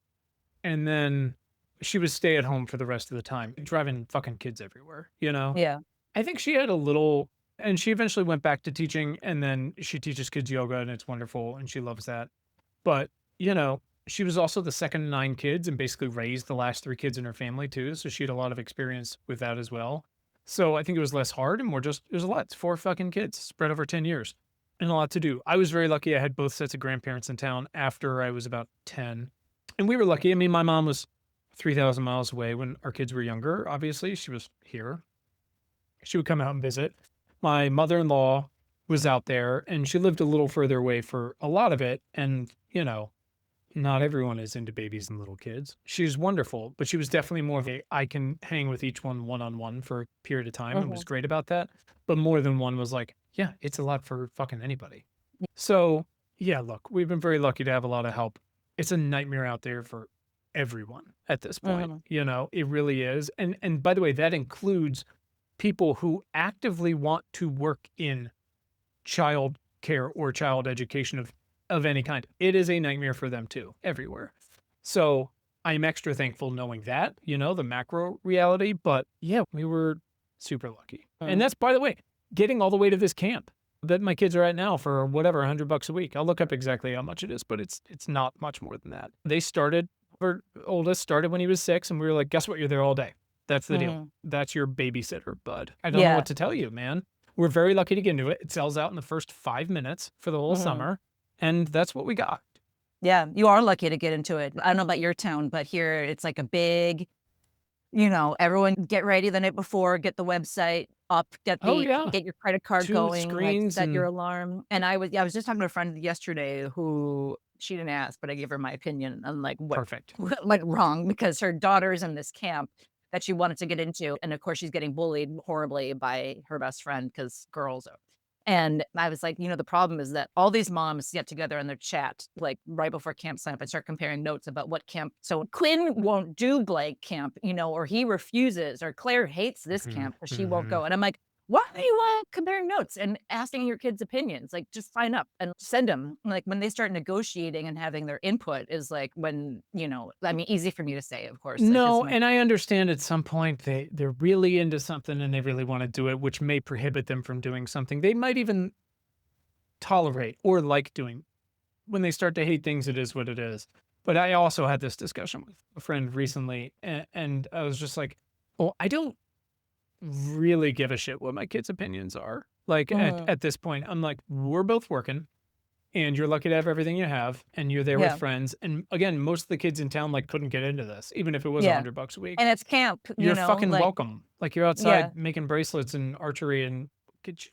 And then she was stay at home for the rest of the time, driving fucking kids everywhere, you know? Yeah. I think she had a little and she eventually went back to teaching and then she teaches kids yoga and it's wonderful and she loves that. But, you know, she was also the second of 9 kids and basically raised the last 3 kids in her family too, so she had a lot of experience with that as well. So I think it was less hard and more just it was a lot. It's 4 fucking kids spread over 10 years and a lot to do. I was very lucky I had both sets of grandparents in town after I was about 10. And we were lucky. I mean, my mom was 3,000 miles away when our kids were younger, obviously. She was here. She would come out and visit. My mother-in-law was out there and she lived a little further away for a lot of it. And, you know, not everyone is into babies and little kids. She's wonderful, but she was definitely more of a I can hang with each one-on-one for a period of time and was Mhm. great about that. But more than one was like, yeah, it's a lot for fucking anybody. So, yeah, look, we've been very lucky to have a lot of help. It's a nightmare out there for everyone at this point. Mhm. You know, it really is. And by the way, that includes people who actively want to work in child care or child education of any kind. It is a nightmare for them too, everywhere. So I'm extra thankful knowing that, you know, the macro reality. But yeah, we were super lucky. And Mm. that's, by the way, getting all the way to this camp that my kids are at now for whatever, $100 a week. I'll look up exactly how much it is, but it's not much more than that. They started, our oldest started when he was 6, and we were like, guess what? You're there all day. That's the deal. Mhm. That's your babysitter, bud. I don't know Yeah. what to tell you, man. We're very lucky to get into it. It sells out in the first 5 minutes for the whole Mhm. summer, and that's what we got. Yeah, you are lucky to get into it. I don't know about your town, but here it's like a big, everyone get ready the night before, get the website up, Oh, yeah. get your credit card 2 going, like screens set your and alarm. And I was just talking to a friend yesterday who she didn't ask, but I gave her my opinion on like what perfect. what went wrong because her daughter's in this camp that she wanted to get into. And of course she's getting bullied horribly by her best friend because girls are. And I was like, the problem is that all these moms get together in their chat, like right before camp sign up and start comparing notes about what camp. So Quinn won't do blank camp, or he refuses, or Claire hates this Mhm, camp because she won't mhm. go. And I'm like, why are you comparing notes and asking your kids' opinions? Like, just sign up and send them. Like, when they start negotiating and having their input is like when, I mean, easy for me to say, of course, like, because No, my, and I understand at some point they're really into something and they really wanna do it, which may prohibit them from doing something they might even tolerate or like doing. When they start to hate things, it is what it is. But I also had this discussion with a friend recently, and I was just like, "Well, I don't really give a shit what my kids' opinions are." Like, Mhm. at this point, I'm like, "We're both working, and you're lucky to have everything you have, and you're there with Yeah, friends." And again, most of the kids in town, like, couldn't get into this, even if it was yeah. $100 a week. And it's camp, You're fucking like, welcome. Like, you're yeah. outside making bracelets and archery and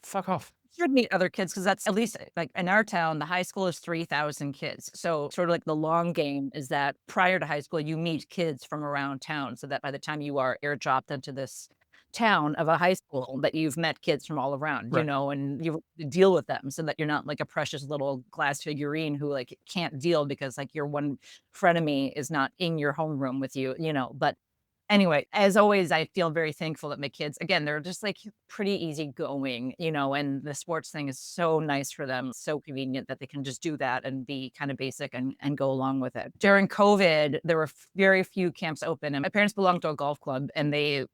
fuck off. Should meet other kids because that's at least like in our town, the high school is 3,000 kids. So sort of like the long game is that prior to high school, you meet kids from around town so that by the time you are airdropped into this town of a high school that you've met kids from all around, Right. and you deal with them so that you're not like a precious little glass figurine who like can't deal because like your one frenemy is not in your homeroom with you, but anyway, as always, I feel very thankful that my kids, again, they're just like pretty easygoing, and the sports thing is so nice for them, so convenient that they can just do that and be kind of basic and go along with it. During COVID, there were very few camps open, and my parents belonged to a golf club, and they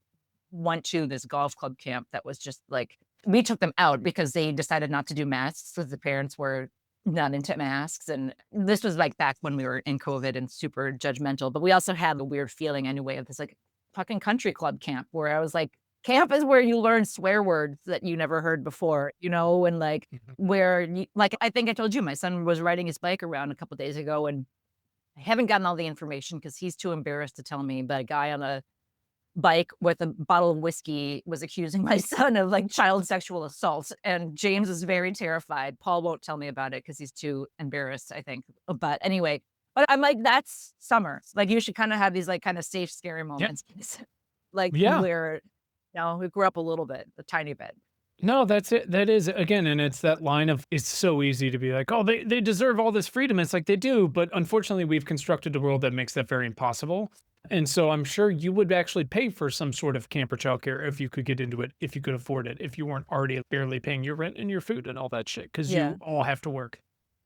went to this golf club camp that was just like we took them out because they decided not to do masks because the parents were not into masks. And this was like back when we were in COVID and super judgmental. But we also had a weird feeling anyway of this like fucking country club camp where I was like, camp is where you learn swear words that you never heard before, and like Mhm. where like I think I told you my son was riding his bike around a couple days ago and I haven't gotten all the information because he's too embarrassed to tell me, but a guy on a bike with a bottle of whiskey was accusing my son of like child sexual assault. And James is very terrified. Paul won't tell me about it because he's too embarrassed, I think. But anyway, but I'm like, that's summer. Like you should kind of have these like kind of safe, scary Yeah. moments. Like Yeah. where, we grew up a little bit, a tiny bit. No, that's it. That is again, and it's that line of it's so easy to be like, oh, they deserve all this freedom. It's like they do, but unfortunately, we've constructed a world that makes that very impossible. And so I'm sure you would actually pay for some sort of camp or childcare if you could get into it, if you could afford it, if you weren't already barely paying your rent and your food and all that shit, because Yeah. you all have to work.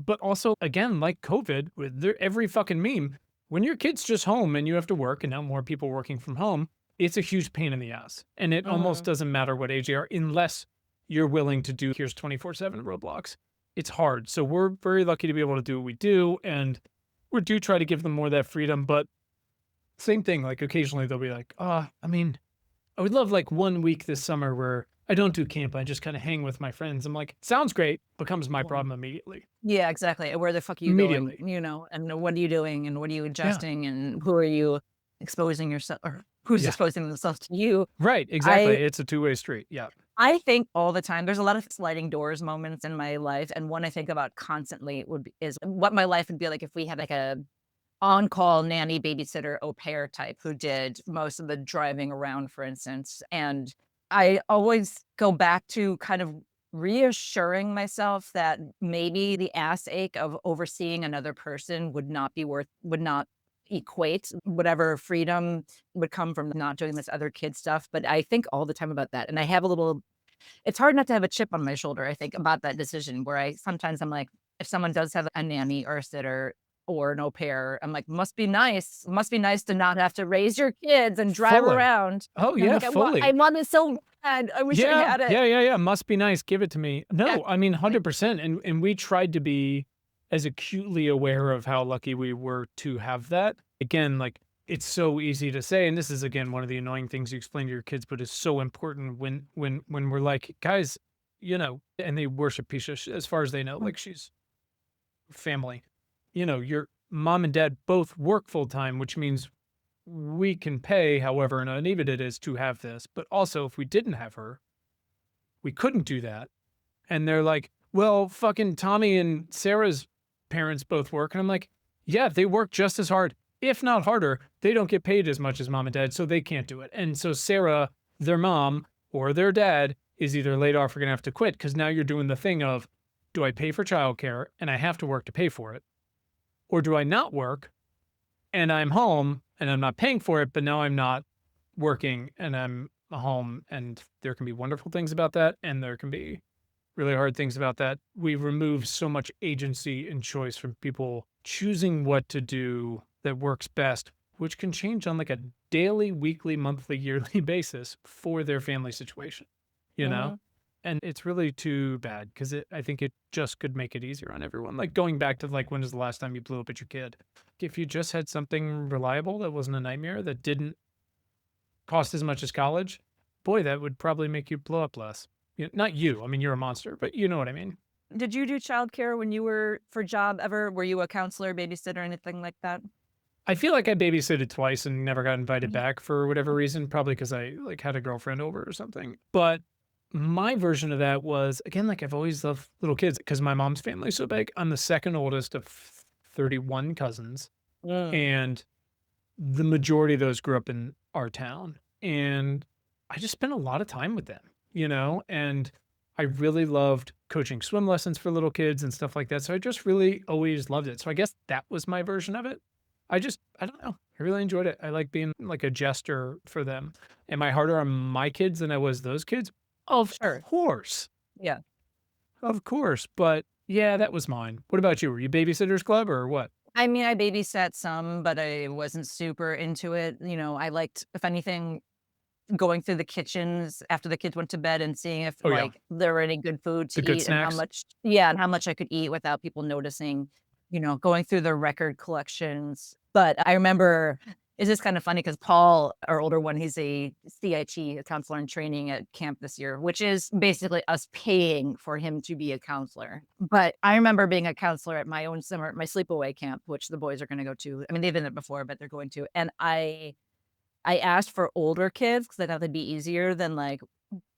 But also, again, like COVID, with every fucking meme, when your kid's just home and you have to work, and now more people working from home, it's a huge pain in the ass. And it almost Hmm. doesn't matter what age they are, unless you're willing to do here's 24/7 Roblox. It's hard. So we're very lucky to be able to do what we do. And we do try to give them more of that freedom. But same thing, like occasionally they'll be like, I mean, I would love like 1 week this summer where I don't do camp. I just kind of hang with my friends. I'm like, sounds great. Becomes my problem immediately. Yeah, exactly. Where the fuck are you going? Immediately. And what are you doing? And what are you Yeah. ingesting? And who are you exposing yourself or who's Yeah. exposing themselves to you? Right. Exactly. I It's a two-way street. Yeah. I think all the time there's a lot of sliding doors moments in my life, and one I think about constantly is what my life would be like if we had like a on-call nanny, babysitter, au pair type who did most of the driving around, for instance. And I always go back to kind of reassuring myself that maybe the ass ache of overseeing another person would not equate whatever freedom would come from not doing this other kid stuff. But I think all the time about that. And I have a little it's hard not to have a chip on my shoulder, I think, about that decision where I'm like, if someone does have a nanny or a sitter or an au pair, I'm like, must be nice to not have to raise your kids and drive Fully. around. Oh, And I'm yeah. like, I Fully. want it so bad. I wish I Yeah, had it. yeah, yeah, yeah, must be nice, give it to me. No, I mean, Exactly. 100%, and we tried to be as acutely aware of how lucky we were to have that. Again, like, it's so easy to say, and this is, again, one of the annoying things you explain to your kids, but it's so important when we're like, "Guys," and they worship Pisha as far as they know, Mm, like, she's family. Your mom and dad both work full time, which means we can pay however uneven it is to have this, but also if we didn't have her, we couldn't do that. And they're like, well, fucking Tommy and Sarah's parents both work. And I'm like, yeah, they work just as hard, if not harder. They don't get paid as much as mom and dad, so they can't do it. And so Sarah, their mom or their dad, is either laid off or gonna have to quit because now you're doing the thing of, do I pay for childcare and I have to work to pay for it? Or do I not work and I'm home and I'm not paying for it, but now I'm not working and I'm home? And there can be wonderful things about that. And there can be really hard things about that. We remove so much agency and choice from people choosing what to do that works best, which can change on like a daily, weekly, monthly, yearly basis for their family situation, you know? mhm. And it's really too bad because I think it just could make it easier on everyone. Like going back to like, when was the last time you blew up at your kid? If you just had something reliable that wasn't a nightmare, that didn't cost as much as college, boy, that would probably make you blow up less. Not you. I mean, you're a monster, but you know what I mean. Did you do childcare when you were for job ever? Were you a counselor, babysitter, anything like that? I feel like I babysitted twice and never got invited Mhm. back for whatever reason, probably because I like had a girlfriend over or something. But my version of that was again, like I've always loved little kids because my mom's family's so big. I'm the second oldest of 31 cousins, Mm. and the majority of those grew up in our town. And I just spent a lot of time with them, and I really loved coaching swim lessons for little kids and stuff like that. So I just really always loved it. So I guess that was my version of it. I don't know. I really enjoyed it. I like being like a jester for them. Am I harder on my kids than I was those kids? Of Sure. course. Yeah. Of course. But yeah, that was mine. What about you? Were you babysitters club or what? I mean, I babysat some, but I wasn't super into it. I liked, if anything, going through the kitchens after the kids went to bed and seeing if, Oh yeah. like, there were any good food The to good eat and snacks. how much I could eat without people noticing, going through the record collections. But I remember It's just kind of funny because Paul, our older one, he's a CIT, a counselor in training at camp this year, which is basically us paying for him to be a counselor. But I remember being a counselor at my own summer, my sleepaway camp, which the boys are going to go to. I mean, they've been there before, but they're going to. And I asked for older kids because I thought that'd be easier than like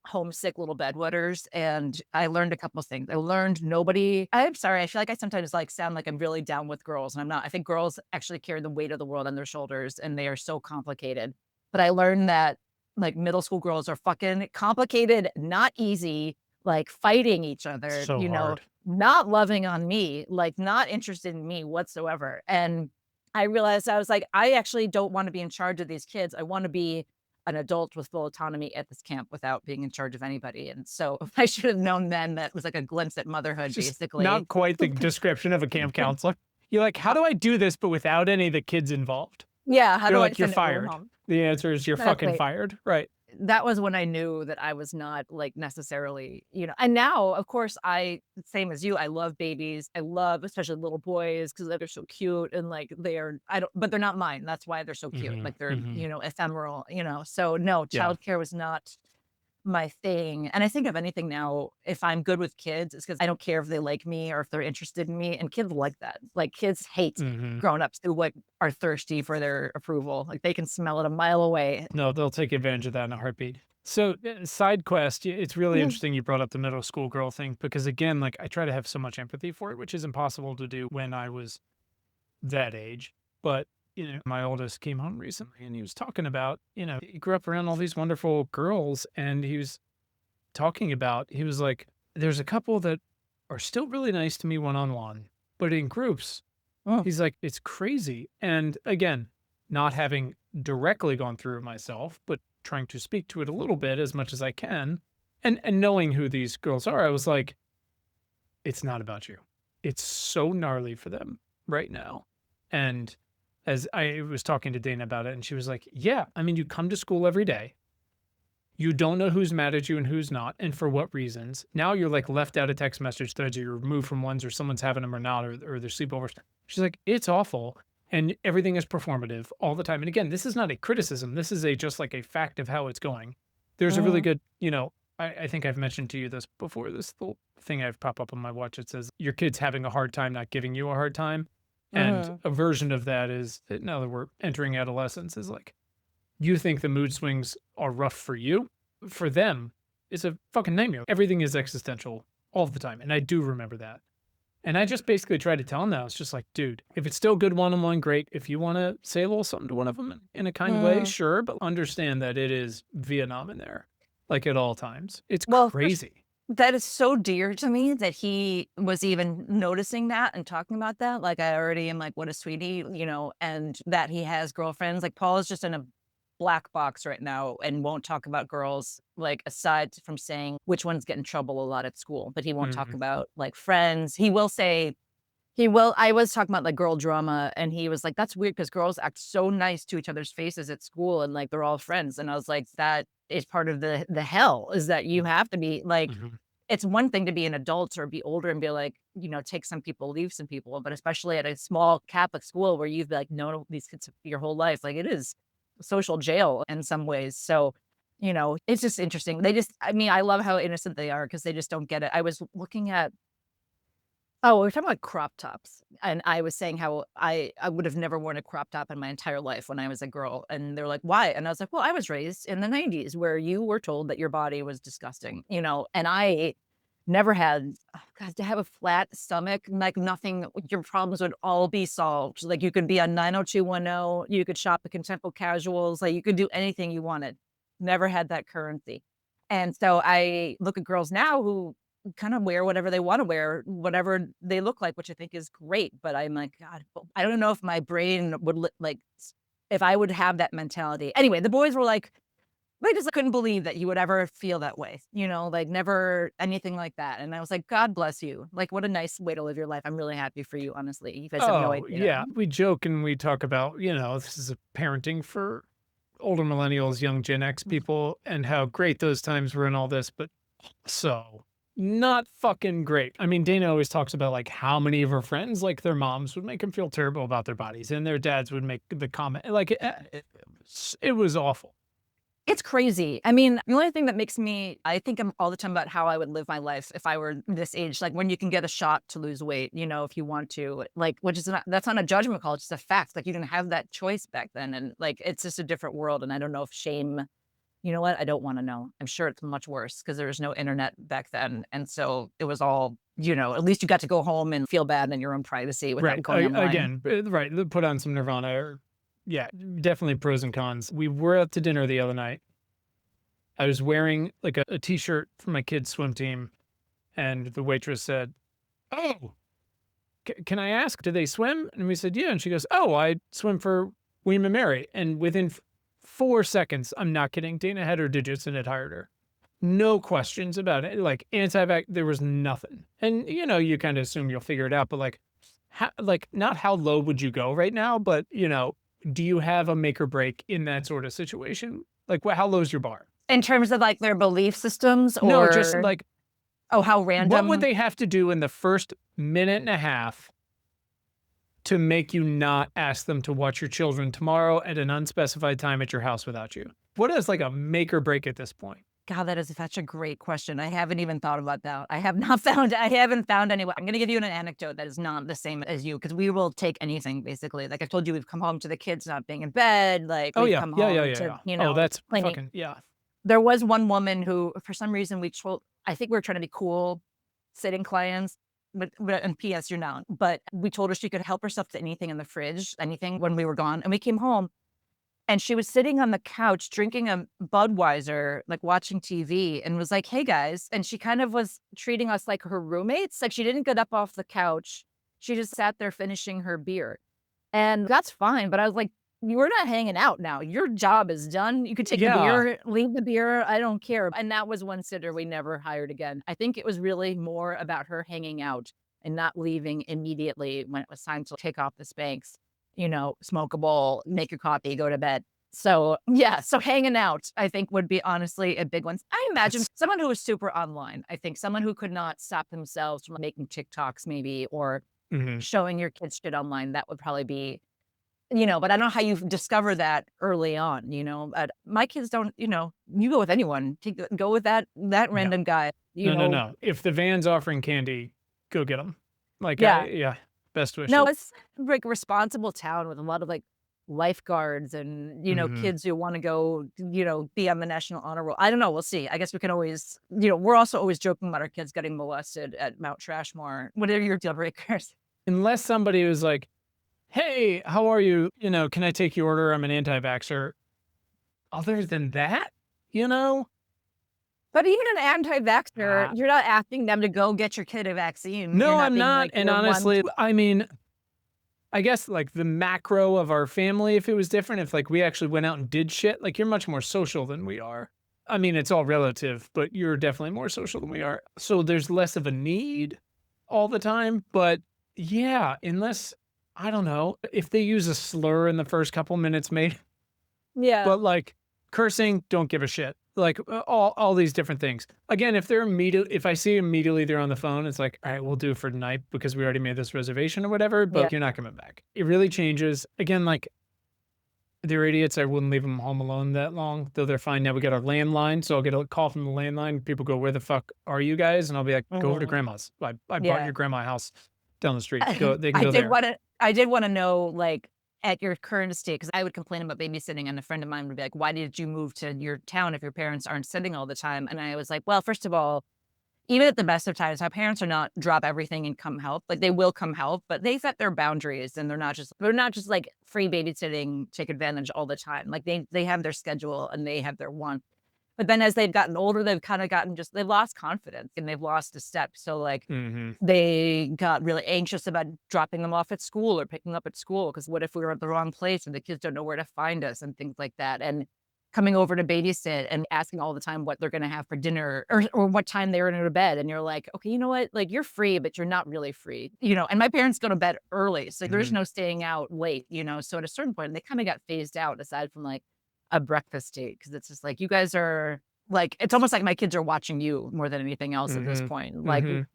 homesick little bedwetters, and I learned a couple things. I learned nobody I'm sorry, I feel like I sometimes, like, sound like I'm really down with girls, and I'm not. I think girls actually carry the weight of the world on their shoulders, and they are so complicated. But I learned that, like, middle school girls are fucking complicated, not easy, like, fighting each other, So hard. not loving on me, like, not interested in me whatsoever, and I realized I was like, "I actually don't wanna be in charge of these kids. I wanna be an adult with full autonomy at this camp without being in charge of anybody." And so I should have known then that was like a glimpse at motherhood, Just basically. not quite the description of a camp counselor. You're like, "How do I do this, but without any of the kids involved?" Yeah, how They're do I like, "You're send everyone fired." home? The answer is, "You're fucking Exactly. fired." Right. That was when I knew that I was not, like, necessarily, and now, of course, same as you, I love babies. I love especially little boys because 'cause they're so cute and, like, I don't but they're not mine. That's why they're so cute. Mhm, Like, they're, mhm. ephemeral, so no, Yeah. childcare was not my thing. And I think if anything now, if I'm good with kids, it's because I don't care if they like me or if they're interested in me, and kids like that. Like, kids hate Mhm. grown-ups who, like, are thirsty for their approval. Like, they can smell it a mile away. No, they'll take advantage of that in a heartbeat. So, side quest, it's really Mhm. interesting you brought up the middle school girl thing because, again, like, I try to have so much empathy for it, which is impossible to do when I was that age. But, my oldest came home recently and he was talking about, he grew up around all these wonderful girls and he was talking about, he was like, there's a couple that are still really nice to me one on one, but in groups, Mm, he's like, it's crazy. And again, not having directly gone through it myself, but trying to speak to it a little bit as much as I can. And knowing who these girls are, I was like, it's not about you. It's so gnarly for them right now. And as I was talking to Dana about it, and she was like, yeah, I mean, you come to school every day. You don't know who's mad at you and who's not, and for what reasons. Now you're like left out of text message threads, or you're removed from ones, or someone's having them or not, or there's sleepovers. She's like, it's awful. And everything is performative all the time. And again, this is not a criticism. This is just like a fact of how it's going. There's a really mhm, good, I think I've mentioned to you this before, this little thing I've pop up on my watch. It says, your kid's having a hard time, not giving you a hard time. And mhm. a version of that is, now that we're entering adolescence, is like, you think the mood swings are rough for you. For them, it's a fucking nightmare. Everything is existential all the time. And I do remember that. And I just basically tried to tell him that. It's just like, dude, if it's still good one on one, great. If you want to say a little something to one of them in a kind way, Mm. sure. But understand that it is Vietnam in there, like at all times. It's Well, first, crazy. that is so dear to me that he was even noticing that and talking about that. Like, I already am like, "What a sweetie," and that he has girlfriends. Like, Paul is just in a black box right now and won't talk about girls, like, aside from saying which ones get in trouble a lot at school, but he won't talk Mhm. about, like, friends. He will I was talking about, like, girl drama, and he was like, "That's weird because girls act so nice to each other's faces at school, and, like, they're all friends." And I was like, "That is part of the hell, is that you have to be like, Mhm. it's one thing to be an adult or be older and be like, take some people, leave some people, but especially at a small Catholic school where you've, like, known these kids your whole life, like, it is social jail in some ways." So, it's just interesting. I mean, I love how innocent they are because they just don't get it. I was looking at we were talking about crop tops, and I was saying how I would have never worn a crop top in my entire life when I was a girl, and they're like, "Why?" And I was like, "Well, I was raised in the '90s where you were told that your body was disgusting," and I never had God, to have a flat stomach, like, nothing your problems would all be solved. Like, you could be on 90210, you could shop at Contempo Casuals, like, you could do anything you wanted. Never had that currency. And so I look at girls now who kind of wear whatever they wanna wear, whatever they look like, which I think is great, but I'm like, "God," I don't know if my brain would if I would have that mentality. Anyway, the boys were like, they just couldn't believe that you would ever feel that way, like, never anything like that, and I was like, "God bless you. Like, what a nice way to live your life. I'm really happy for you, honestly. You guys have no Oh, idea." yeah. We joke and we talk about, this is a parenting for older millennials, young Gen X people, and how great those times were and all this. But so, not fucking great. I mean, Dana always talks about like how many of her friends, like their moms would make them feel terrible about their bodies and their dads would make the comment like it was awful. It's crazy. I mean, the only thing that makes me I think I'm all the time about how I would live my life if I were this age, like when you can get a shot to lose weight, if you want to, like, which is not that's not a judgment call, it's just a fact. Like you didn't have that choice back then. And like it's just a different world. And I don't know if shame, you know what? I don't want to know. I'm sure it's much worse because there was no internet back then. And so it was all, at least you got to go home and feel bad in your own privacy without Right. going online. Again, right. Put on some Nirvana or yeah, definitely pros and cons. We were out to dinner the other night. I was wearing like a t-shirt from my kids' swim team, and the waitress said, "Oh, can I ask, do they swim?" And we said, "Yeah." And she goes, "Oh, I swim for William and Mary." And within 4 seconds, I'm not kidding, Dana had her digits and had hired her. No questions about it. Like anti-vax, there was nothing. And you kind of assume you'll figure it out, but like, not how low would you go right now, but do you have a make or break in that sort of situation? Like, how low's your bar? In terms of like their belief systems No, just or, like, oh, how what would random. they have to do in the first minute and a half to make you not ask them to watch your children tomorrow at an unspecified time at your house without you? What is like a make or break at this point? God, that is such a great question. I haven't even thought about that. I haven't found anyone. I'm going to give you an anecdote that is not the same as you because we will take anything basically. Like I told you, we've come home to the kids not being in bed. Like Oh we've yeah, come yeah, yeah, home yeah, to, yeah. Oh, that's cleaning. fucking yeah. There was one woman who, for some reason, I think we were trying to be cool, sitting clients. And P.S. You're not. But we told her she could help herself to anything in the fridge, anything when we were gone. And we came home and she was sitting on the couch drinking a Budweiser, like watching TV, and was like, "Hey guys." And she kind of was treating us like her roommates. Like she didn't get up off the couch. She just sat there finishing her beer. And that's fine. But I was like, "We're not hanging out now. Your job is done. You could take the Yeah, beer, leave the beer. I don't care." And that was one sitter we never hired again. I think it was really more about her hanging out and not leaving immediately when it was time to take off the Spanx, smoke a bowl, make your coffee, go to bed. So yeah, so hanging out, I think would be honestly a big one. I imagine that's someone who was super online. I think someone who could not stop themselves from making TikToks maybe or mhm. showing your kids shit online. That would probably be, but I don't know how you discover that early on, my kids don't, you go with anyone, go with that No, random guy, no, no, no. If the van's offering candy, go get them. Like, yeah. yeah, best No, wishes. it's like a responsible town with a lot of like lifeguards and, Mhm. kids who want to go, be on the National Honor Roll. I don't know. We'll see. I guess we can always, we're also always joking about our kids getting molested at Mount Trashmore. What are your deal breakers? Unless somebody was like, "Hey, how are you? Can I take your order? I'm an anti-vaxxer." Other than that, you know? But even an anti-vaxxer, Ah, you're not asking them to go get your kid a vaccine. You're no, not I'm being not, like, and you're one. honestly, I mean, I guess, like, the macro of our family, if it was different, if, like, we actually went out and did shit, like, you're much more social than we are. I mean, it's all relative, but you're definitely more social than we are, so there's less of a need all the time, but, yeah, unless I don't know, if they use a slur in the first couple minutes, maybe. Yeah. But, like, cursing, don't give a shit. Like, all these different things. Again, if I see immediately they're on the phone, it's like, "All right, we'll do it for tonight because we already made this reservation or whatever, Yeah. but you're not coming back." It really changes. Again, like, they're idiots. I wouldn't leave them home alone that long, though they're fine now. We got our landline, so I'll get a call from the landline. People go, "Where the fuck are you guys?" And I'll be like, "Go over to Mhm. grandma's. I bought Yeah. your grandma a house down the street. Go, they can go Did there." wanna I did wanna know, like, at your current state, because I would complain about babysitting, and a friend of mine would be like, "Why did you move to your town if your parents aren't sitting all the time?" And I was like, "Well, first of all, even at the best of times, my parents are not drop everything and come help. Like, they will come help, but they set their boundaries, and they're not just, like, free babysitting, take advantage all the time. Like, they have their schedule, and they have their wants. But then as they've gotten older, they've kinda they've lost confidence, and they've lost a step. So, like, Mhm. they got really anxious about dropping them off at school or picking up at school because what if we were at the wrong place and the kids don't know where to find us and things like that, and coming over to babysit and asking all the time what they're gonna have for dinner or what time they're gonna go to bed, and you're like, "Okay, you know what? Like, you're free, but you're not really free," and my parents go to bed early, so there's Mhm. no staying out late, so at a certain point, they kinda got phased out aside from, like, a breakfast date because it's just like, "You guys are Like, it's almost like my kids are watching you more than anything else at this Mhm. point. Like, Mhm.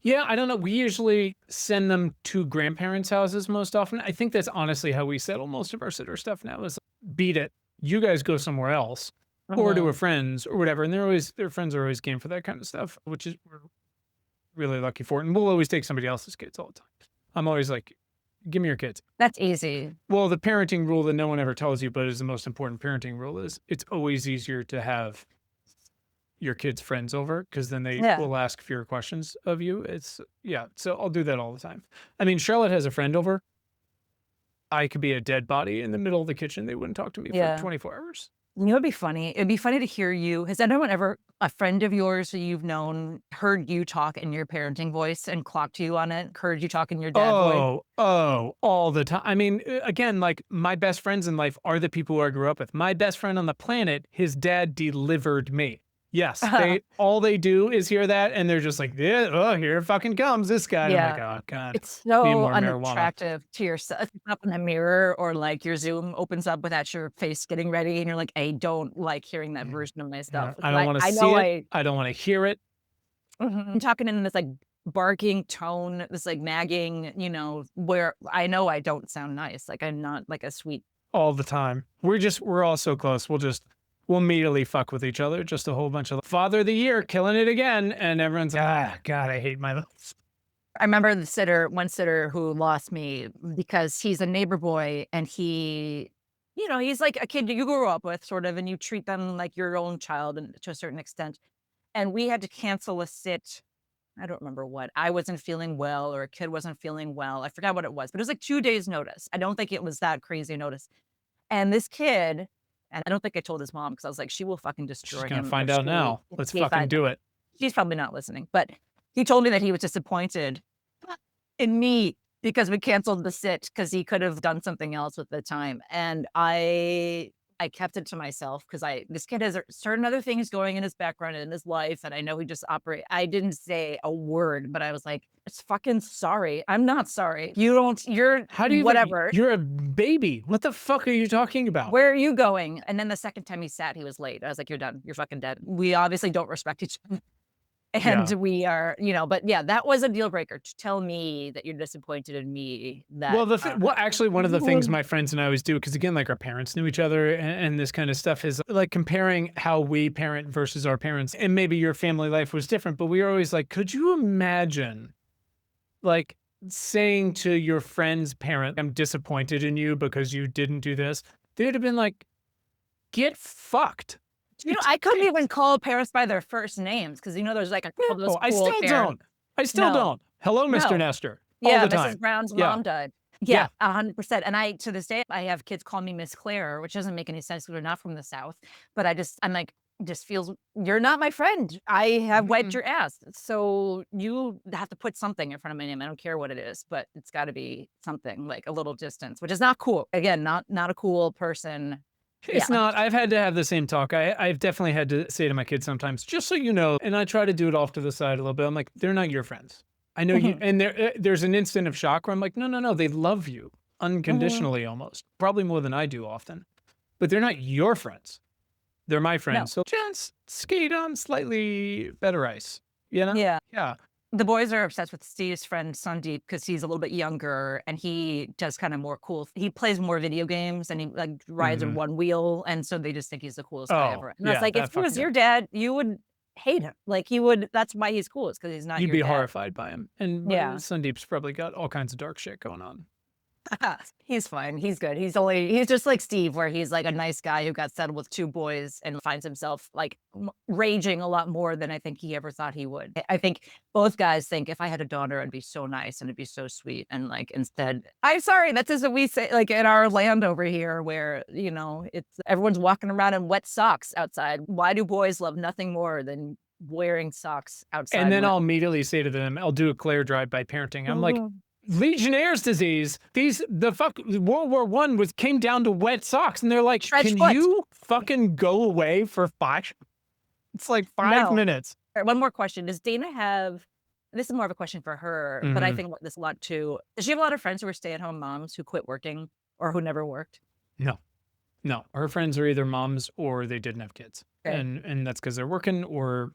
Yeah, I don't know. We usually send them to grandparents' houses most often. I think that's honestly how we settle most of our sitter stuff now is beat it. You guys go somewhere else or to a mhm. friend's or whatever. And their friends are always game for that kind of stuff, which is we're really lucky for it. And we'll always take somebody else's kids all the time. I'm always like, give me your kids. That's easy. Well, the parenting rule that no one ever tells you, but is the most important parenting rule is it's always easier to have your kids' friends over because then they Yeah. will ask fewer questions of you. It's yeah. So I'll do that all the time. I mean, Charlotte has a friend over. I could be a dead body in the middle of the kitchen. They wouldn't talk to me for Yeah. 24 hours. You know, it'd be funny. It'd be funny to hear you. Has anyone ever, a friend of yours who you've known, heard you talk in your parenting voice and clocked you on it? Heard you talk in your dad voice? All the time. I mean, again, like my best friends in life are the people who I grew up with. My best friend on the planet, his dad delivered me. Yes, they all they do is hear that, and they're just like, yeah, oh, here fucking comes this guy. And I'm like, Yeah. oh god, It's need so more marijuana. unattractive to yourself. If it's up in a mirror or like your Zoom opens up without your face getting ready and you're like, I don't like hearing that Mm, version of myself. yeah, I 'Cause don't want to I see know it. I don't want to hear it I'm talking in this like barking tone, this like nagging, where I know I don't sound nice. Like I'm not like a sweet. all the time. We're all so close. We'll immediately fuck with each other. Just a whole bunch of father of the year killing it again, and everyone's like, ah, God, I hate my life. I remember one sitter who lost me because he's a neighbor boy and he's like a kid you grew up with sort of, and you treat them like your own child and to a certain extent. And we had to cancel a sit. I don't remember what. I wasn't feeling well or a kid wasn't feeling well. I forgot what it was, but it was like 2 days notice. I don't think it was that crazy notice. And this kid, and I don't think I told his mom because I was like, she will fucking She's destroy gonna him find out now. if Let's she fucking finds do it. she's probably not listening, but he told me that he was disappointed in me because we canceled the sit because he could have done something else with the time. And I kept it to myself because this kid has certain other things going in his background and in his life, and I know he just operate. I didn't say a word, but I was like, "It's fucking sorry. I'm not sorry. You don't. You're How do you even? whatever. You're a baby. What the fuck are you talking about? Where are you going?" And then the second time he sat, he was late. I was like, "You're done. You're fucking dead." We obviously don't respect each other. And Yeah. we are, but yeah, that was a deal breaker to tell me that you're disappointed in me that, Actually, one of the things my friends and I always do, because again, like our parents knew each other and this kind of stuff is like comparing how we parent versus our parents. And maybe your family life was different, but we were always like, could you imagine like saying to your friend's parent, I'm disappointed in you because you didn't do this? They'd have been like, get fucked. I couldn't even call parents by their first names because, there's like a couple of those Oh, I cool still parents. don't. I still No, don't. Hello, Mr. no. Nestor. All Yeah, the Mrs. time. Brown's Yeah. mom died. Yeah. Yeah, 100%. And to this day, I have kids call me Miss Claire, which doesn't make any sense because we're not from the South. But I'm like, just feels, you're not my friend. I have wiped Mhm. your ass. So you have to put something in front of my name. I don't care what it is, but it's got to be something like a little distance, which is not cool. Again, not a cool person. Yeah. It's not. I've had to have the same talk. I've definitely had to say to my kids sometimes, just so you know, and I try to do it off to the side a little bit. I'm like, they're not your friends. I know you, Mhm, and there's an instant of shock where I'm like, no, no, no, they love you mhm. unconditionally, almost, probably more than I do often, but they're not your friends. They're my No. friends. So just skate on slightly better ice, you know? Yeah. Yeah. The boys are obsessed with Steve's friend Sandeep because he's a little bit younger and he does kind of more cool. He plays more video games and he like rides a Hmm. one wheel, and so they just think he's the coolest guy Oh, ever. And I was yeah, like, if that he was fucking guy. your dad, you would hate him. Like he would. That's why he's cool. Is because he's not You'd your be dad. horrified by him. And Yeah. Sandeep's probably got all kinds of dark shit going on. He's fine. He's good. He's just like Steve, where he's like a nice guy who got settled with two boys and finds himself like raging a lot more than I think he ever thought he would. I think both guys think if I had a daughter, it'd be so nice and it'd be so sweet. And like instead, I'm sorry, that's just what we say like in our land over here, where it's everyone's walking around in wet socks outside. Why do boys love nothing more than wearing socks And outside then when I'll immediately say to them, I'll do a Claire drive by parenting. I'm like, Mhm. Legionnaire's disease. The fuck World War I came down to wet socks, and they're like, Stretch can foot? you fucking go away for five? It's like 5 minutes. All right, one more question. Does Dana have, this is more of a question for her, but I Hmm. think about this a lot too. Does she have a lot of friends who are stay-at-home moms who quit working or who never worked? No, No, her friends are either moms or they didn't have kids. Okay. And that's because they're working or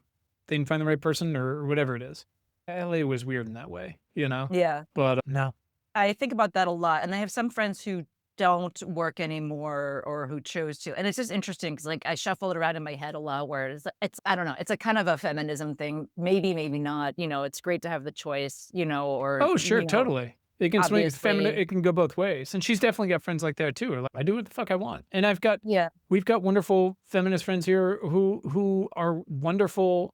they didn't find the right person or whatever it is. LA was weird in that way, you know? Yeah. But no. I think about that a lot, and I have some friends who don't work anymore or who chose to, and it's just interesting because, like, I shuffle it around in my head a lot where it's I don't know, it's a kind of a feminism thing, maybe, maybe not, it's great to have the choice, or, Oh, sure, totally. It can swing feminine. obviously. It can go both ways. And she's definitely got friends like that too. Or like, I do what the fuck I want. And Yeah. we've got wonderful feminist friends here who are wonderful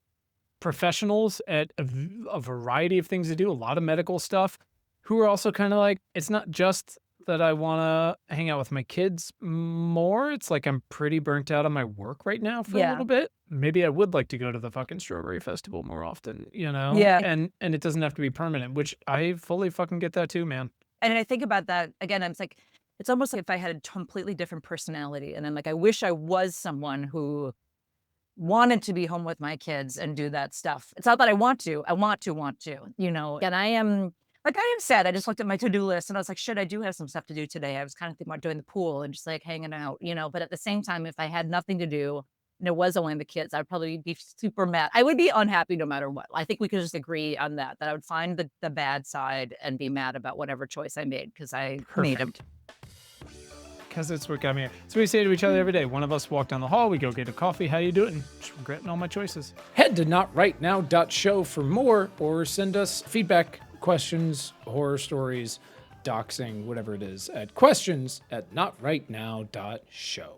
professionals at a variety of things to do, a lot of medical stuff, who are also kind of like, it's not just that I want to hang out with my kids more. It's like I'm pretty burnt out on my work right now for a Yeah. little bit. Maybe I would like to go to the fucking strawberry festival more often, Yeah. And it doesn't have to be permanent, which I fully fucking get that too, man. And I think about that again, I'm like, it's almost like if I had a completely different personality, and I'm like, I wish I was someone who wanted to be home with my kids and do that stuff. It's not that I want to. I want to, And I am sad. I just looked at my to-do list and I was like, shit, I do have some stuff to do today. I was kind of thinking about doing the pool and just like hanging out, but at the same time, if I had nothing to do and it was only the kids, I'd probably be super mad. I would be unhappy no matter what. I think we could just agree on that I would find the bad side and be mad about whatever choice I made because I made them. Perfect. Because it's what got me here. So we say to each other every day. One of us walk down the hall, we go get a coffee. How you doing? Just regretting all my choices. Head to notrightnow.show for more, or send us feedback, questions, horror stories, doxing, whatever it is, at questions@notrightnow.show.